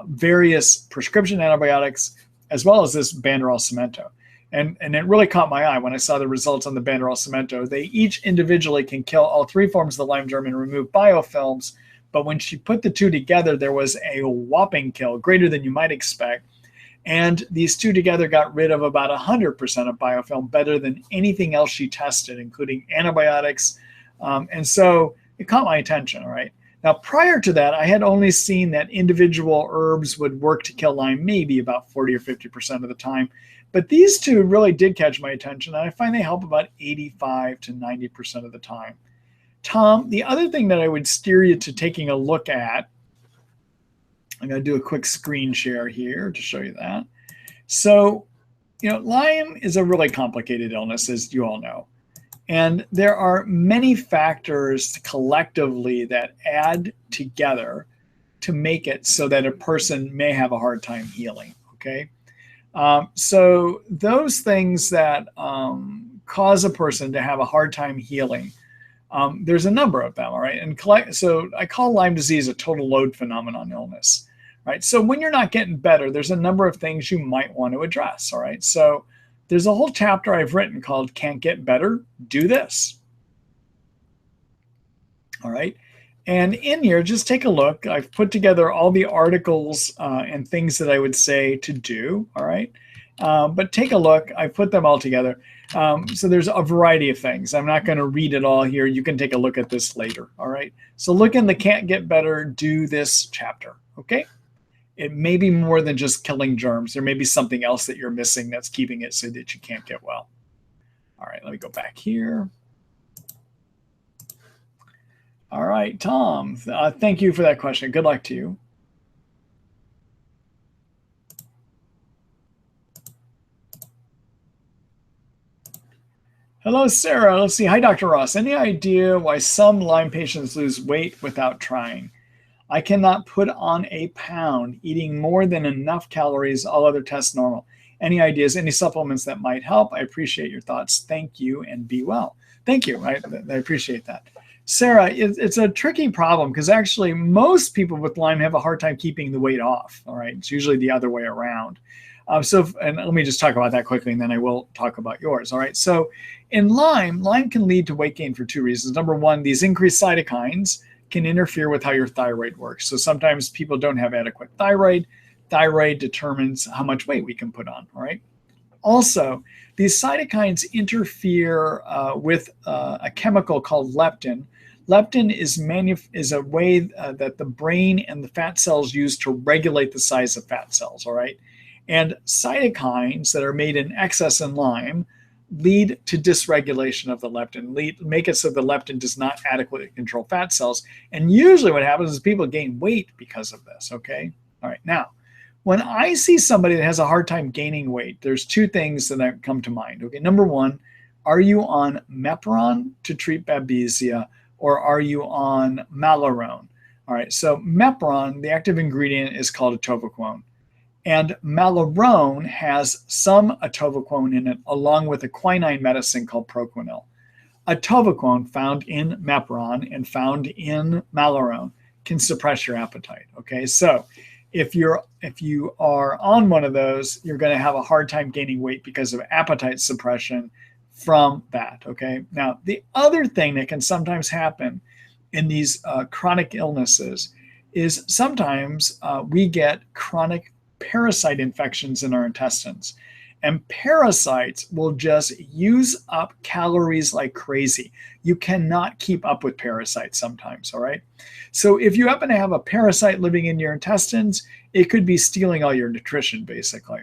various prescription antibiotics, as well as this Banderol Cemento. And it really caught my eye when I saw the results on the Banderol Cemento. They each individually can kill all three forms of the Lyme germ and remove biofilms. But when she put the two together, there was a whopping kill, greater than you might expect. And these two together got rid of about 100% of biofilm, better than anything else she tested, including antibiotics. And so it caught my attention, all right? Now, prior to that, I had only seen that individual herbs would work to kill Lyme maybe about 40 or 50% of the time. But these two really did catch my attention, and I find they help about 85 to 90% of the time. Tom, the other thing that I would steer you to taking a look at, I'm going to do a quick screen share here to show you that. So, Lyme is a really complicated illness, as you all know. And there are many factors collectively that add together to make it so that a person may have a hard time healing, okay? So those things that cause a person to have a hard time healing, there's a number of them, all right? And so I call Lyme disease a total load phenomenon illness, right? So when you're not getting better, there's a number of things you might want to address, all right? So there's a whole chapter I've written called Can't Get Better, Do This, all right? And in here, just take a look. I've put together all the articles and things that I would say to do, all right? But take a look. I put them all together. So there's a variety of things. I'm not going to read it all here. You can take a look at this later, all right? So look in the Can't Get Better, Do This chapter, okay? It may be more than just killing germs. There may be something else that you're missing that's keeping it so that you can't get well. All right, let me go back here. All right, Tom, thank you for that question. Good luck to you. Hello, Sarah. Let's see. Hi, Dr. Ross. Any idea why some Lyme patients lose weight without trying? I cannot put on a pound, eating more than enough calories, all other tests normal. Any ideas, any supplements that might help? I appreciate your thoughts. Thank you and be well. Thank you. I appreciate that. Sarah, it's a tricky problem because actually most people with Lyme have a hard time keeping the weight off, all right? It's usually the other way around. And let me just talk about that quickly and then I will talk about yours, all right? So in Lyme can lead to weight gain for two reasons. Number one, these increased cytokines can interfere with how your thyroid works. So sometimes people don't have adequate thyroid. Thyroid determines how much weight we can put on, all right? Also, these cytokines interfere with a chemical called leptin. Leptin is a way that the brain and the fat cells use to regulate the size of fat cells, all right? And cytokines that are made in excess in Lyme lead to dysregulation of the leptin, make it so the leptin does not adequately control fat cells. And usually what happens is people gain weight because of this, okay? All right, now, When I see somebody that has a hard time gaining weight, there's two things that come to mind. Okay, number one, are you on Mepron to treat Babesia, or are you on Malarone? All right, so Mepron, the active ingredient, is called atovaquone. And Malarone has some atovaquone in it, along with a quinine medicine called proquinil. Atovaquone, found in Mepron and found in Malarone, can suppress your appetite. Okay, so if you are on one of those, you're going to have a hard time gaining weight because of appetite suppression from that. Okay, now the other thing that can sometimes happen in these chronic illnesses is sometimes we get chronic parasite infections in our intestines. And parasites will just use up calories like crazy. You cannot keep up with parasites sometimes, all right? So if you happen to have a parasite living in your intestines, it could be stealing all your nutrition, basically.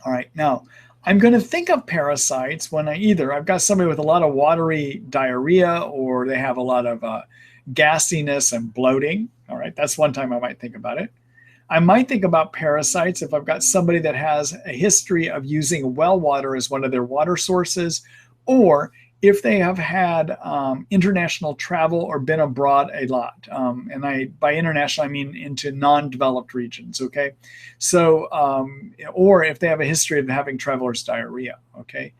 All right, now I'm going to think of parasites when I've got somebody with a lot of watery diarrhea, or they have a lot of gassiness and bloating. All right, that's one time I might think about it. I might think about parasites if I've got somebody that has a history of using well water as one of their water sources, or if they have had international travel or been abroad a lot. And by international, I mean into non-developed regions, okay? So, or if they have a history of having traveler's diarrhea, okay?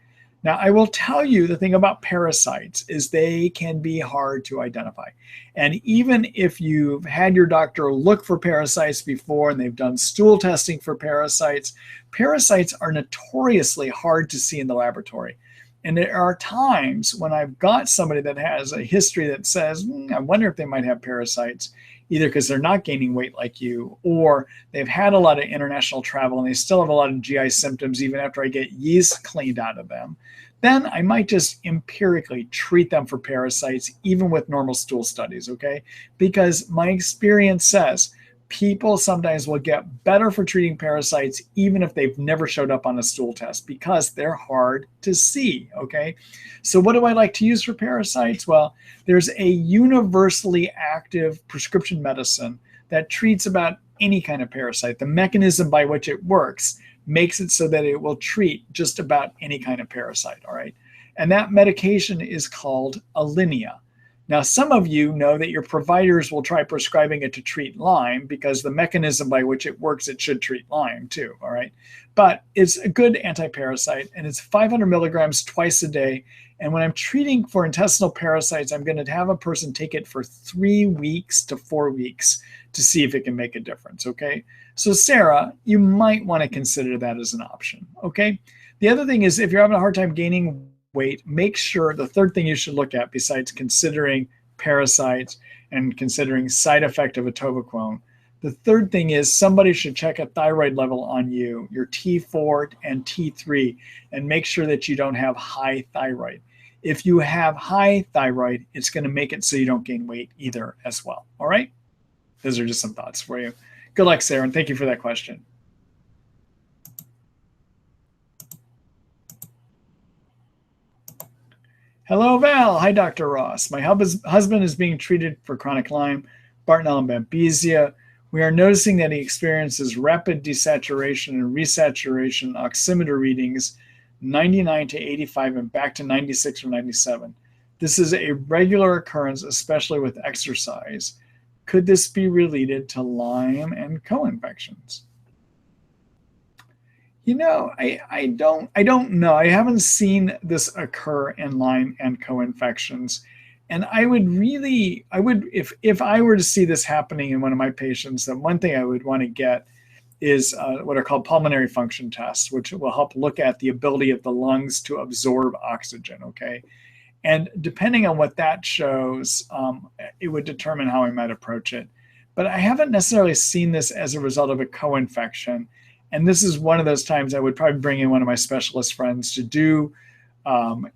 Now, I will tell you the thing about parasites is they can be hard to identify. And even if you've had your doctor look for parasites before and they've done stool testing for parasites, parasites are notoriously hard to see in the laboratory. And there are times when I've got somebody that has a history that says, I wonder if they might have parasites, either because they're not gaining weight like you, or they've had a lot of international travel and they still have a lot of GI symptoms even after I get yeast cleaned out of them. Then I might just empirically treat them for parasites, even with normal stool studies, okay? Because my experience says people sometimes will get better for treating parasites even if they've never showed up on a stool test, because they're hard to see, okay? So what do I like to use for parasites? Well, there's a universally active prescription medicine that treats about any kind of parasite. The mechanism by which it works makes it so that it will treat just about any kind of parasite, all right? And that medication is called Alinea. Now, some of you know that your providers will try prescribing it to treat Lyme because the mechanism by which it works, it should treat Lyme too, all right? But it's a good anti-parasite, and it's 500 milligrams twice a day. And when I'm treating for intestinal parasites, I'm going to have a person take it for 3 weeks to 4 weeks to see if it can make a difference, okay? So Sarah, you might want to consider that as an option, okay? The other thing is, if you're having a hard time gaining weight, make sure the third thing you should look at, besides considering parasites and considering side effect of atovaquone, the third thing is somebody should check a thyroid level on you, your T4 and T3, and make sure that you don't have high thyroid. If you have high thyroid, it's going to make it so you don't gain weight either as well, all right? Those are just some thoughts for you. Good luck, Sarah, and thank you for that question. Hello, Val. Hi, Dr. Ross. My husband is being treated for chronic Lyme, Bartonella, and Babesia. We are noticing that he experiences rapid desaturation and resaturation oximeter readings 99 to 85 and back to 96 or 97. This is a regular occurrence, especially with exercise. Could this be related to Lyme and co-infections? You know, I don't know. I haven't seen this occur in Lyme and co-infections. And I would, if I were to see this happening in one of my patients, then one thing I would want to get is what are called pulmonary function tests, which will help look at the ability of the lungs to absorb oxygen, okay? And depending on what that shows, it would determine how I might approach it. But I haven't necessarily seen this as a result of a co-infection. And this is one of those times I would probably bring in one of my specialist friends to do a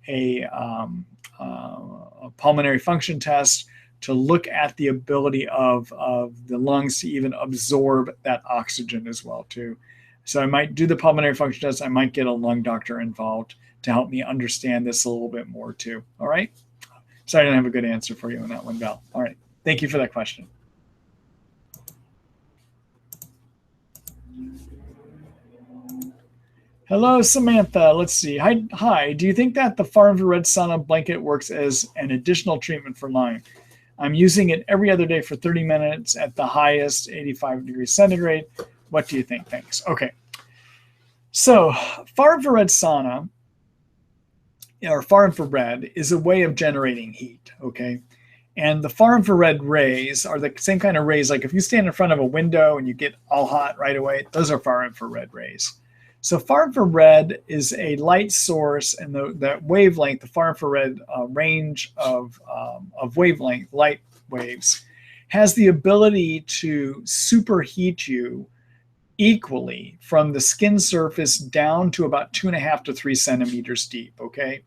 pulmonary function test to look at the ability of the lungs to even absorb that oxygen as well too. So I might do the pulmonary function test. I might get a lung doctor involved to help me understand this a little bit more too. All right. Sorry, I didn't have a good answer for you on that one, Val. All right. Thank you for that question. Hello, Samantha. Let's see. Hi. Do you think that the far infrared sauna blanket works as an additional treatment for Lyme? I'm using it every other day for 30 minutes at the highest, 85 degrees centigrade. What do you think? Thanks. Okay. So far infrared sauna, or far infrared, is a way of generating heat, okay? And the far infrared rays are the same kind of rays, like if you stand in front of a window and you get all hot right away, those are far infrared rays. So far infrared is a light source, and that wavelength, the far infrared range of wavelength, light waves, has the ability to superheat you equally from the skin surface down to about 2.5 to 3 centimeters deep, okay?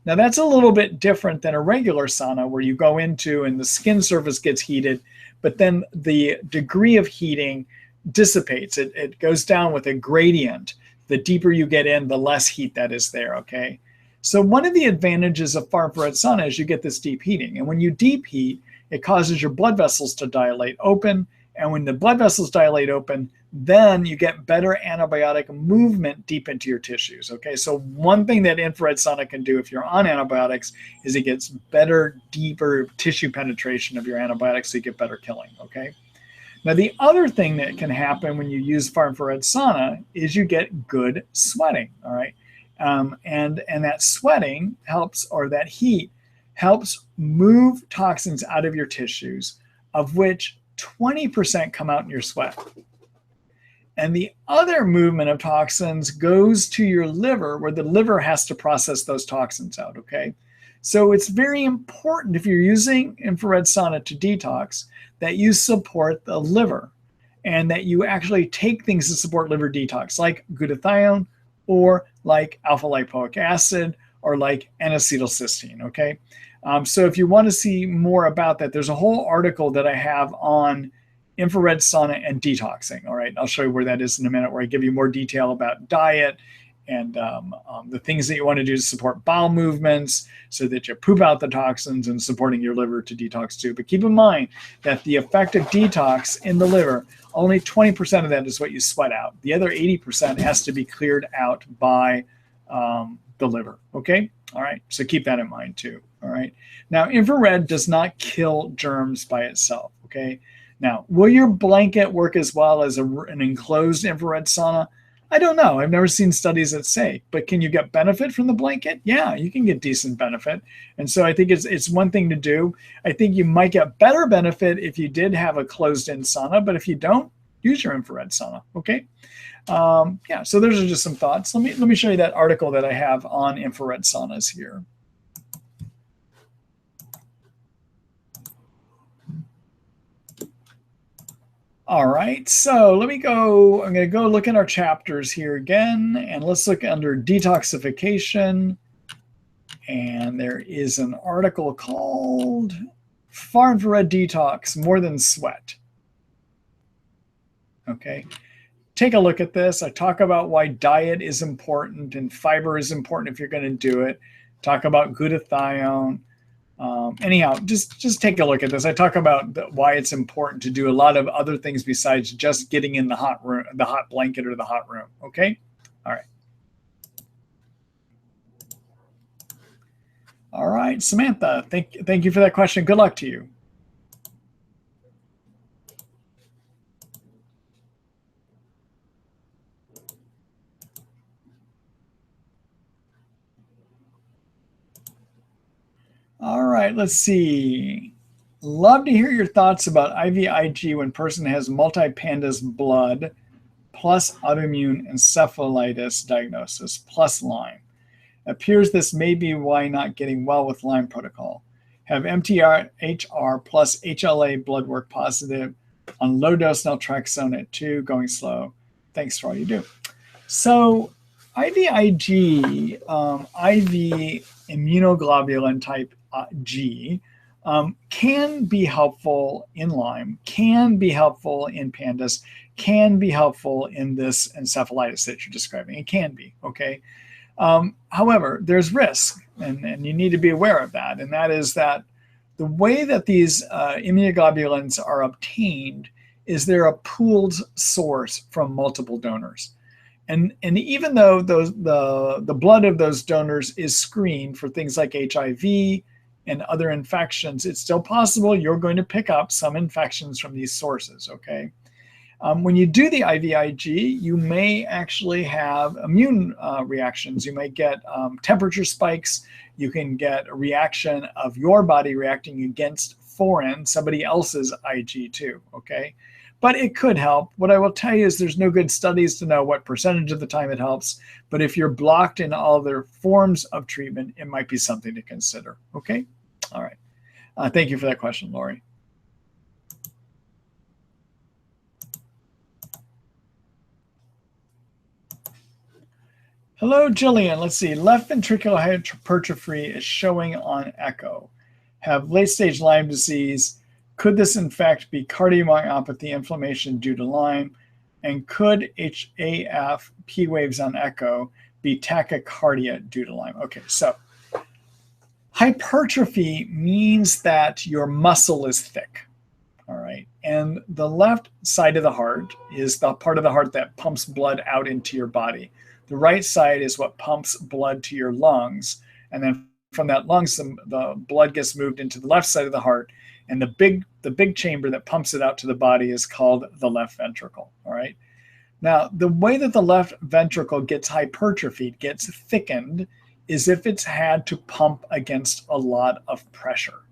Now that's a little bit different than a regular sauna where you go into and the skin surface gets heated, but then the degree of heating dissipates. It goes down with a gradient. The deeper you get in, the less heat that is there, okay? So one of the advantages of far infrared sauna is you get this deep heating. And when you deep heat, it causes your blood vessels to dilate open. And when the blood vessels dilate open, then you get better antibiotic movement deep into your tissues, okay? So one thing that infrared sauna can do if you're on antibiotics is it gets better, deeper tissue penetration of your antibiotics, so you get better killing, okay? Now, the other thing that can happen when you use far infrared sauna is you get good sweating, all right? And that sweating helps, or that heat helps move toxins out of your tissues, of which 20% come out in your sweat. And the other movement of toxins goes to your liver, where the liver has to process those toxins out, okay? So it's very important, if you're using infrared sauna to detox, that you support the liver and that you actually take things to support liver detox, like glutathione or like alpha lipoic acid or like N-acetylcysteine, okay? So if you want to see more about that, there's a whole article that I have on infrared sauna and detoxing. All right, I'll show you where that is in a minute, where I give you more detail about diet and the things that you want to do to support bowel movements so that you poop out the toxins, and supporting your liver to detox too. But keep in mind that the effective detox in the liver, only 20% of that is what you sweat out. The other 80% has to be cleared out by the liver, okay? All right, so keep that in mind too, all right? Now, infrared does not kill germs by itself, okay? Now, will your blanket work as well as an enclosed infrared sauna? I don't know. I've never seen studies that say, but can you get benefit from the blanket? Yeah, you can get decent benefit. And so I think it's one thing to do. I think you might get better benefit if you did have a closed-in sauna, but if you don't, use your infrared sauna, okay? Yeah, so those are just some thoughts. Let me show you that article that I have on infrared saunas here. All right, so let me go. I'm going to go look at our chapters here again, and let's look under detoxification. And there is an article called Far Infrared Detox More Than Sweat. Okay, take a look at this. I talk about why diet is important and fiber is important if you're going to do it. Talk about glutathione. Anyhow, just take a look at this. I talk about why it's important to do a lot of other things besides just getting in the hot room, the hot blanket or the hot room. Okay, all right. All right, Samantha, thank you for that question. Good luck to you. All right, let's see. Love to hear your thoughts about IVIG when person has multi-pandas blood plus autoimmune encephalitis diagnosis plus Lyme. Appears this may be why not getting well with Lyme protocol. Have MTHR plus HLA blood work positive on low dose naltrexone at 2, going slow. Thanks for all you do. So IVIG, IV immunoglobulin type G, can be helpful in Lyme, can be helpful in pandas, can be helpful in this encephalitis that you're describing. It can be, okay? However, there's risk, and you need to be aware of that, and that is that the way that these immunoglobulins are obtained is they're a pooled source from multiple donors. And even though the blood of those donors is screened for things like HIV and other infections, it's still possible you're going to pick up some infections from these sources, okay? When you do the IVIG, you may actually have immune reactions. You may get temperature spikes. You can get a reaction of your body reacting against somebody else's IG too, okay? But it could help. What I will tell you is there's no good studies to know what percentage of the time it helps. But if you're blocked in all their forms of treatment, it might be something to consider, okay? All right. Thank you for that question, Lori. Hello, Jillian. Let's see. Left ventricular hypertrophy is showing on echo. Have late-stage Lyme disease. Could this, in fact, be cardiomyopathy inflammation due to Lyme? And could HAF P waves on echo be tachycardia due to Lyme? Okay, so hypertrophy means that your muscle is thick, all right? And the left side of the heart is the part of the heart that pumps blood out into your body. The right side is what pumps blood to your lungs. And then from that lungs, the blood gets moved into the left side of the heart. And the big chamber that pumps it out to the body is called the left ventricle, all right? Now, the way that the left ventricle gets hypertrophied, gets thickened, is if it's had to pump against a lot of pressure,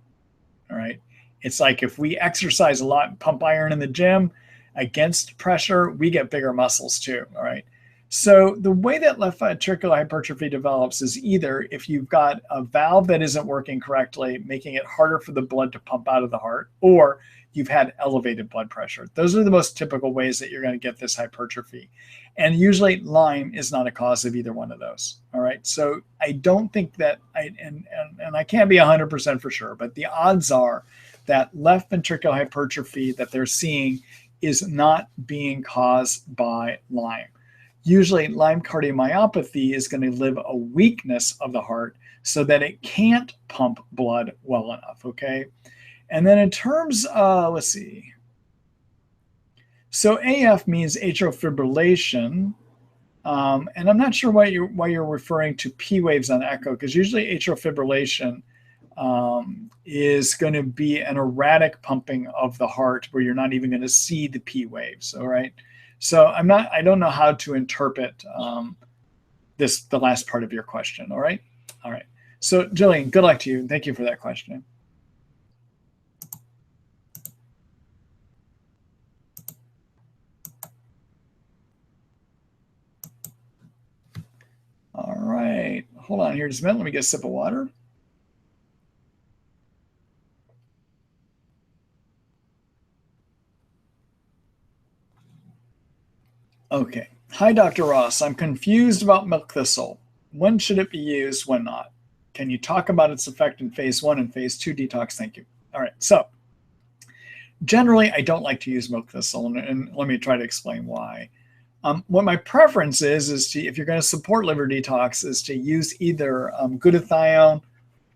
all right? It's like if we exercise a lot and pump iron in the gym against pressure, we get bigger muscles too, all right? So the way that left ventricular hypertrophy develops is either if you've got a valve that isn't working correctly, making it harder for the blood to pump out of the heart, or you've had elevated blood pressure. Those are the most typical ways that you're going to get this hypertrophy. And usually Lyme is not a cause of either one of those. All right. So I don't think that, and I can't be 100% for sure, but the odds are that left ventricular hypertrophy that they're seeing is not being caused by Lyme. Usually Lyme cardiomyopathy is going to live a weakness of the heart so that it can't pump blood well enough, okay? And then in terms of, let's see. So AF means atrial fibrillation. And I'm not sure why you're referring to P waves on echo, because usually atrial fibrillation is going to be an erratic pumping of the heart where you're not even going to see the P waves, all right? So I don't know how to interpret the last part of your question, all right? All right. So Jillian, good luck to you. Thank you for that question. All right. Hold on here just a minute. Let me get a sip of water. Okay. Hi, Dr. Ross. I'm confused about milk thistle. When should it be used, when not? Can you talk about its effect in phase 1 and phase 2 detox? Thank you. All right. So generally, I don't like to use milk thistle, and let me try to explain why. What my preference is to, if you're going to support liver detox, is to use either glutathione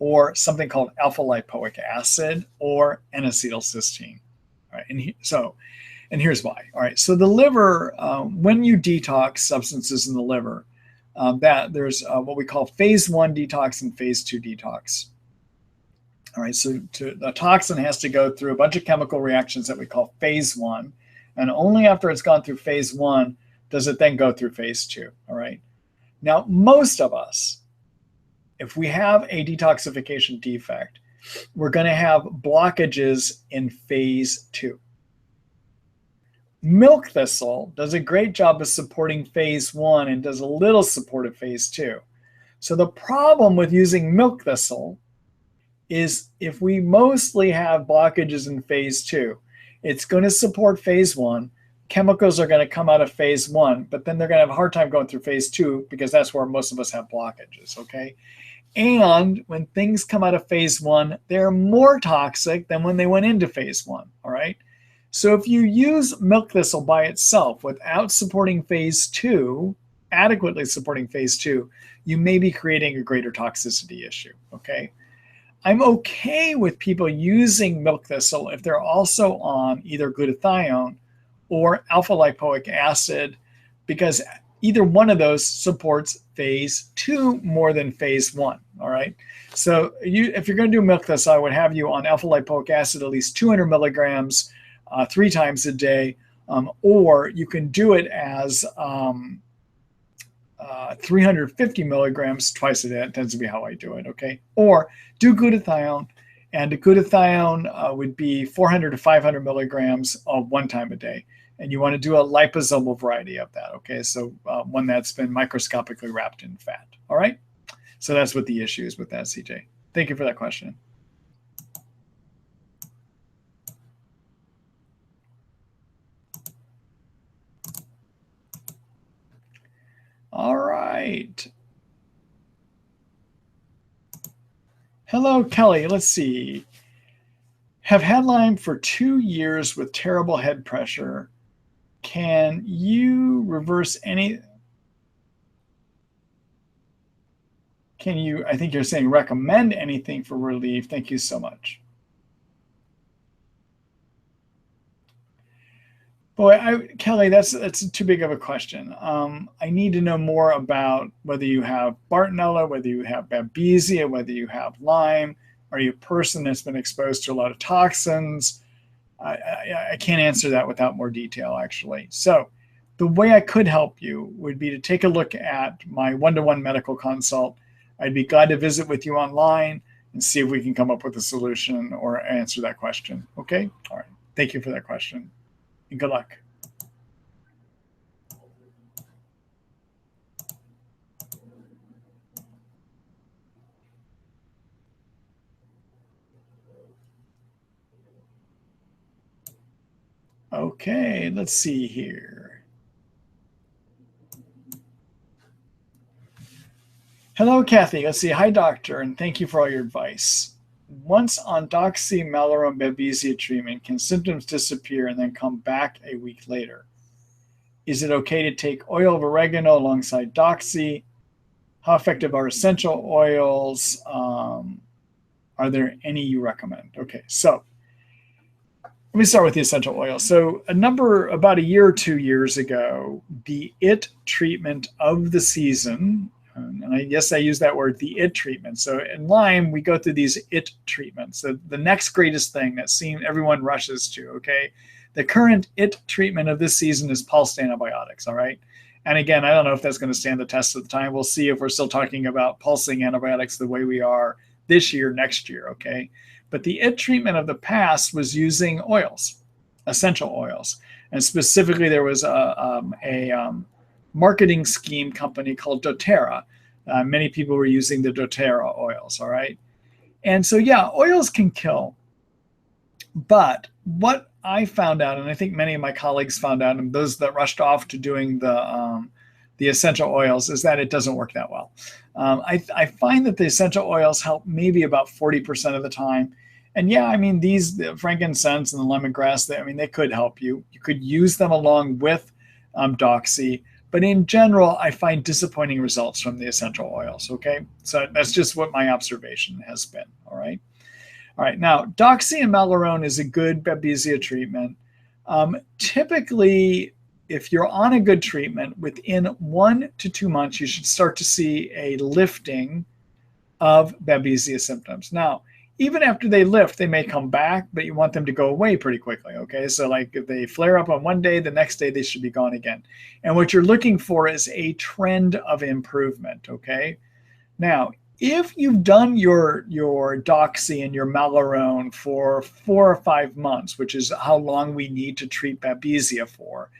or something called alpha lipoic acid or N-acetylcysteine. All right. And here's why. All right. So the liver, when you detox substances in the liver, there's what we call phase 1 detox and phase 2 detox. All right. So the toxin has to go through a bunch of chemical reactions that we call phase 1. And only after it's gone through phase 1 does it then go through phase 2. All right. Now, most of us, if we have a detoxification defect, we're going to have blockages in phase 2. Milk thistle does a great job of supporting phase 1 and does a little support of phase 2. So the problem with using milk thistle is if we mostly have blockages in phase 2, it's going to support phase 1. Chemicals are going to come out of phase 1, but then they're going to have a hard time going through phase 2 because that's where most of us have blockages, okay? And when things come out of phase 1, they're more toxic than when they went into phase 1, all right? So if you use milk thistle by itself without supporting phase 2, adequately supporting phase 2, you may be creating a greater toxicity issue, okay? I'm okay with people using milk thistle if they're also on either glutathione or alpha lipoic acid, because either one of those supports phase 2 more than phase 1, all right? So if you're going to do milk this, I would have you on alpha-lipoic acid at least 200 milligrams 3 times a day, or you can do it as 350 milligrams twice a day. That tends to be how I do it, okay? Or do glutathione, and the glutathione would be 400 to 500 milligrams of 1 time a day. And you want to do a liposomal variety of that, okay? So one that's been microscopically wrapped in fat, all right? So that's what the issue is with that, CJ. Thank you for that question. All right. Hello, Kelly. Let's see. Have had Lyme for 2 years with terrible head pressure. Can you reverse any? Can you, I think you're saying recommend anything for relief? Thank you so much. Boy, Kelly, that's too big of a question. I need to know more about whether you have Bartonella, whether you have Babesia, whether you have Lyme. Are you a person that's been exposed to a lot of toxins? I can't answer that without more detail, actually. So the way I could help you would be to take a look at my one-to-one medical consult. I'd be glad to visit with you online and see if we can come up with a solution or answer that question. Okay? All right. Thank you for that question. And good luck. Okay, let's see here. Hello, Kathy. Let's see. Hi, doctor, and thank you for all your advice. Once on doxy, Malarone, Babesia treatment, can symptoms disappear and then come back a week later? Is it okay to take oil of oregano alongside doxy? How effective are essential oils? Are there any you recommend? Okay, so let me start with the essential oil. So about a year or 2 years ago, the IT treatment of the season, and yes, I use that word, the IT treatment. So in Lyme, we go through these IT treatments. So the next greatest thing that everyone rushes to, okay? The current IT treatment of this season is pulsed antibiotics, all right? And again, I don't know if that's going to stand the test of the time. We'll see if we're still talking about pulsing antibiotics the way we are this year, next year, okay? But the IT treatment of the past was using oils, essential oils. And specifically, there was a marketing scheme company called doTERRA. Many people were using the doTERRA oils, all right? And so, yeah, oils can kill. But what I found out, and I think many of my colleagues found out, and those that rushed off to doing the essential oils, is that it doesn't work that well. I find that the essential oils help maybe about 40% of the time. And yeah, I mean, the frankincense and the lemongrass, they could help you. You could use them along with doxy. But in general, I find disappointing results from the essential oils, okay? So that's just what my observation has been, all right? All right, now, doxy and Malarone is a good Babesia treatment. Typically, if you're on a good treatment, within 1 to 2 months, you should start to see a lifting of Babesia symptoms. Now, even after they lift, they may come back, but you want them to go away pretty quickly, okay? So like if they flare up on one day, the next day they should be gone again. And what you're looking for is a trend of improvement, okay? Now, if you've done your doxy and your Malarone for 4 or 5 months, which is how long we need to treat Babesia for,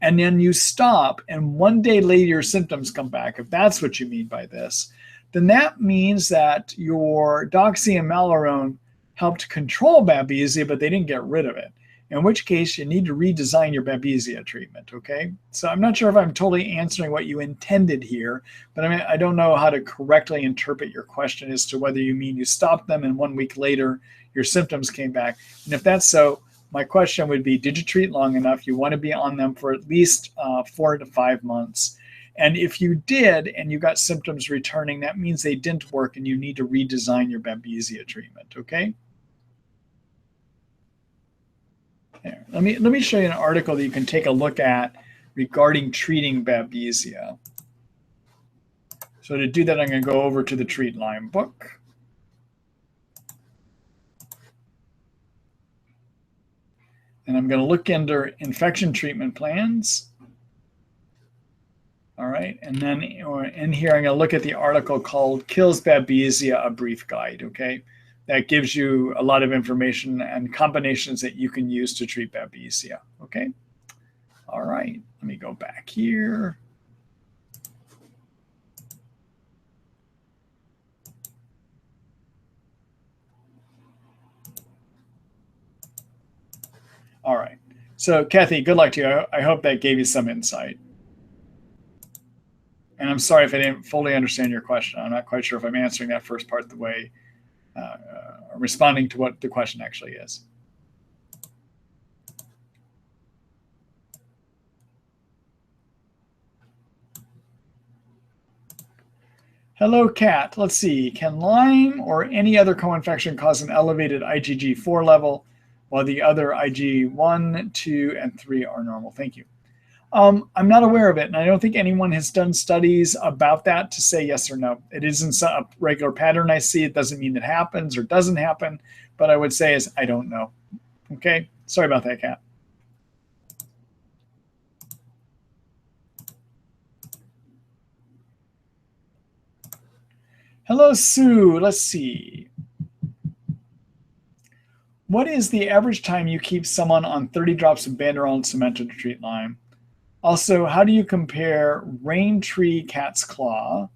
and then you stop and 1 day later your symptoms come back, if that's what you mean by this, then that means that your doxy and Malarone helped control Babesia, but they didn't get rid of it. In which case, you need to redesign your Babesia treatment, okay? So I'm not sure if I'm totally answering what you intended here, but I don't know how to correctly interpret your question as to whether you mean you stopped them and 1 week later your symptoms came back. And if that's so, my question would be, did you treat long enough? You want to be on them for at least 4 to 5 months. And if you did and you got symptoms returning, that means they didn't work and you need to redesign your Babesia treatment, okay? Here, let me show you an article that you can take a look at regarding treating Babesia. So to do that, I'm going to go over to the Treat Lyme book. And I'm going to look under infection treatment plans. All right, and then in here, I'm going to look at the article called Kills Babesia, A Brief Guide, okay? That gives you a lot of information and combinations that you can use to treat Babesia, okay? All right, let me go back here. All right, so Kathy, good luck to you. I hope that gave you some insight. And I'm sorry if I didn't fully understand your question. I'm not quite sure if I'm answering that first part the way, responding to what the question actually is. Hello, Kat. Let's see. Can Lyme or any other co-infection cause an elevated IgG4 level while the other Ig1, 2, and 3 are normal? Thank you. I'm not aware of it, and I don't think anyone has done studies about that to say yes or no. It isn't a regular pattern I see. It doesn't mean it happens or doesn't happen, but I would say is I don't know. Okay? Sorry about that, Kat. Hello, Sue. Let's see. What is the average time you keep someone on 30 drops of Banderol and Cemento to treat Lyme? Also, how do you compare Rain Tree Cat's Claw?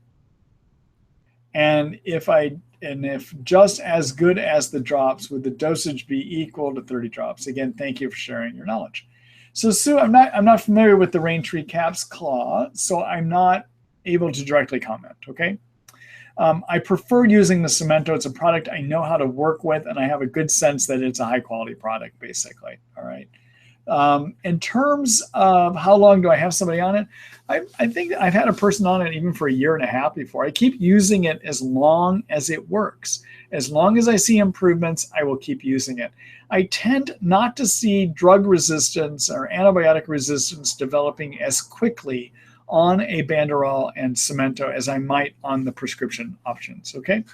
And if just as good as the drops, would the dosage be equal to 30 drops? Again, thank you for sharing your knowledge. So Sue, I'm not familiar with the Rain Tree Cat's Claw, so I'm not able to directly comment, okay? I prefer using the Cemento. It's a product I know how to work with, and I have a good sense that it's a high quality product, basically, all right? In terms of how long do I have somebody on it, I think I've had a person on it even for a year and a half before. I keep using it as long as it works. As long as I see improvements, I will keep using it. I tend not to see drug resistance or antibiotic resistance developing as quickly on a Banderol and Cemento as I might on the prescription options, okay?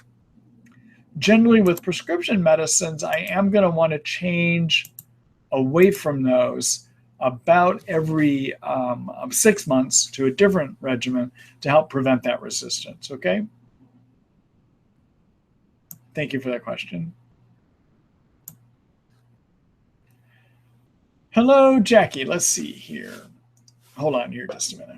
Generally with prescription medicines, I am going to want to change away from those about every 6 months to a different regimen to help prevent that resistance, okay? Thank you for that question. Hello, Jackie. Let's see here. Hold on here just a minute.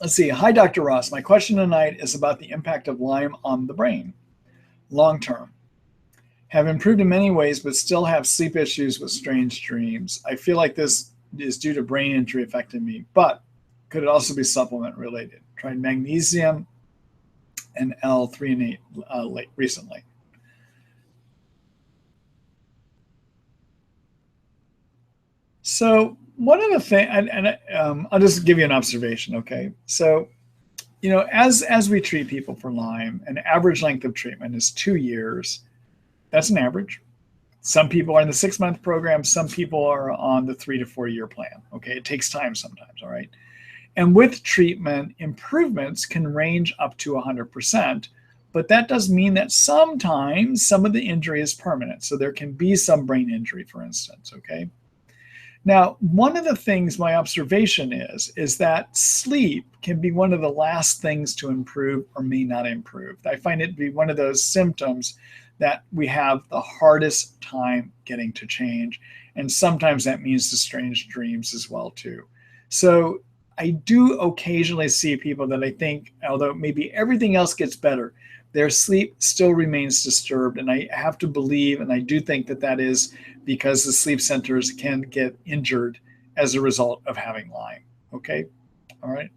Let's see. Hi, Dr. Ross. My question tonight is about the impact of Lyme on the brain long term. Have improved in many ways, but still have sleep issues with strange dreams. I feel like this is due to brain injury affecting me, but could it also be supplement related? Tried magnesium and L-threonate recently. So one of the things, and I'll just give you an observation, okay? So, you know, as we treat people for Lyme, an average length of treatment is 2 years. That's an average. Some people are in the 6-month program. Some people are on the 3 to 4 year plan, okay? It takes time sometimes, all right? And with treatment, improvements can range up to 100%, but that does mean that sometimes some of the injury is permanent. So there can be some brain injury, for instance, okay? Now, one of the things my observation is that sleep can be one of the last things to improve or may not improve. I find it to be one of those symptoms that we have the hardest time getting to change. And sometimes that means the strange dreams as well, too. So I do occasionally see people that I think, although maybe everything else gets better, their sleep still remains disturbed. And I have to believe, and I do think that that is because the sleep centers can get injured as a result of having Lyme. Okay. All right.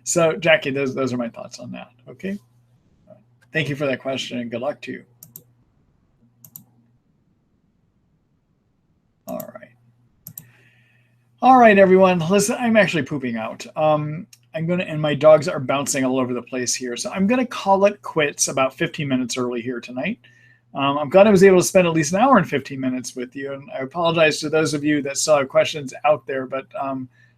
So Jackie, those are my thoughts on that. Okay. Thank you for that question and good luck to you. All right. All right, everyone. Listen, I'm actually pooping out. and my dogs are bouncing all over the place here. So I'm gonna call it quits about 15 minutes early here tonight. I'm glad I was able to spend at least an hour and 15 minutes with you. And I apologize to those of you that still have questions out there, but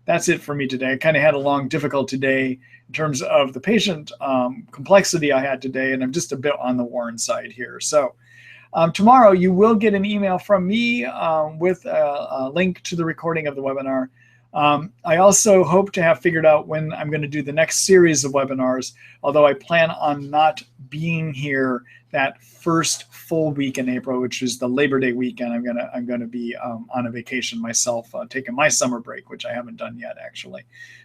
that's it for me today. I kind of had a long, difficult day in terms of the patient complexity I had today, and I'm just a bit on the worn side here. So tomorrow you will get an email from me with a link to the recording of the webinar. I also hope to have figured out when I'm going to do the next series of webinars, although I plan on not being here that first full week in April, which is the Labor Day weekend. I'm gonna be on a vacation myself, taking my summer break, which I haven't done yet actually.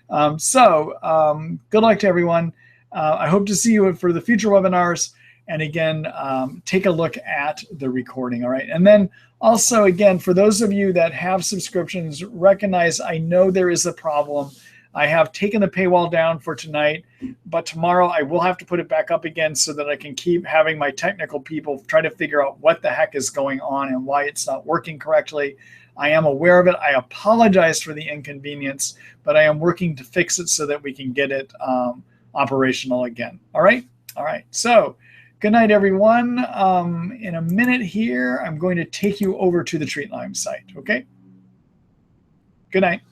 Good luck to everyone. I hope to see you for the future webinars. And again, take a look at the recording, all right? And then also, again, for those of you that have subscriptions, recognize I know there is a problem. I have taken the paywall down for tonight, but tomorrow I will have to put it back up again so that I can keep having my technical people try to figure out what the heck is going on and why it's not working correctly. I am aware of it. I apologize for the inconvenience, but I am working to fix it so that we can get it operational again. All right? All right. So good night, everyone. In a minute here, I'm going to take you over to the Treat Lyme site, okay? Good night.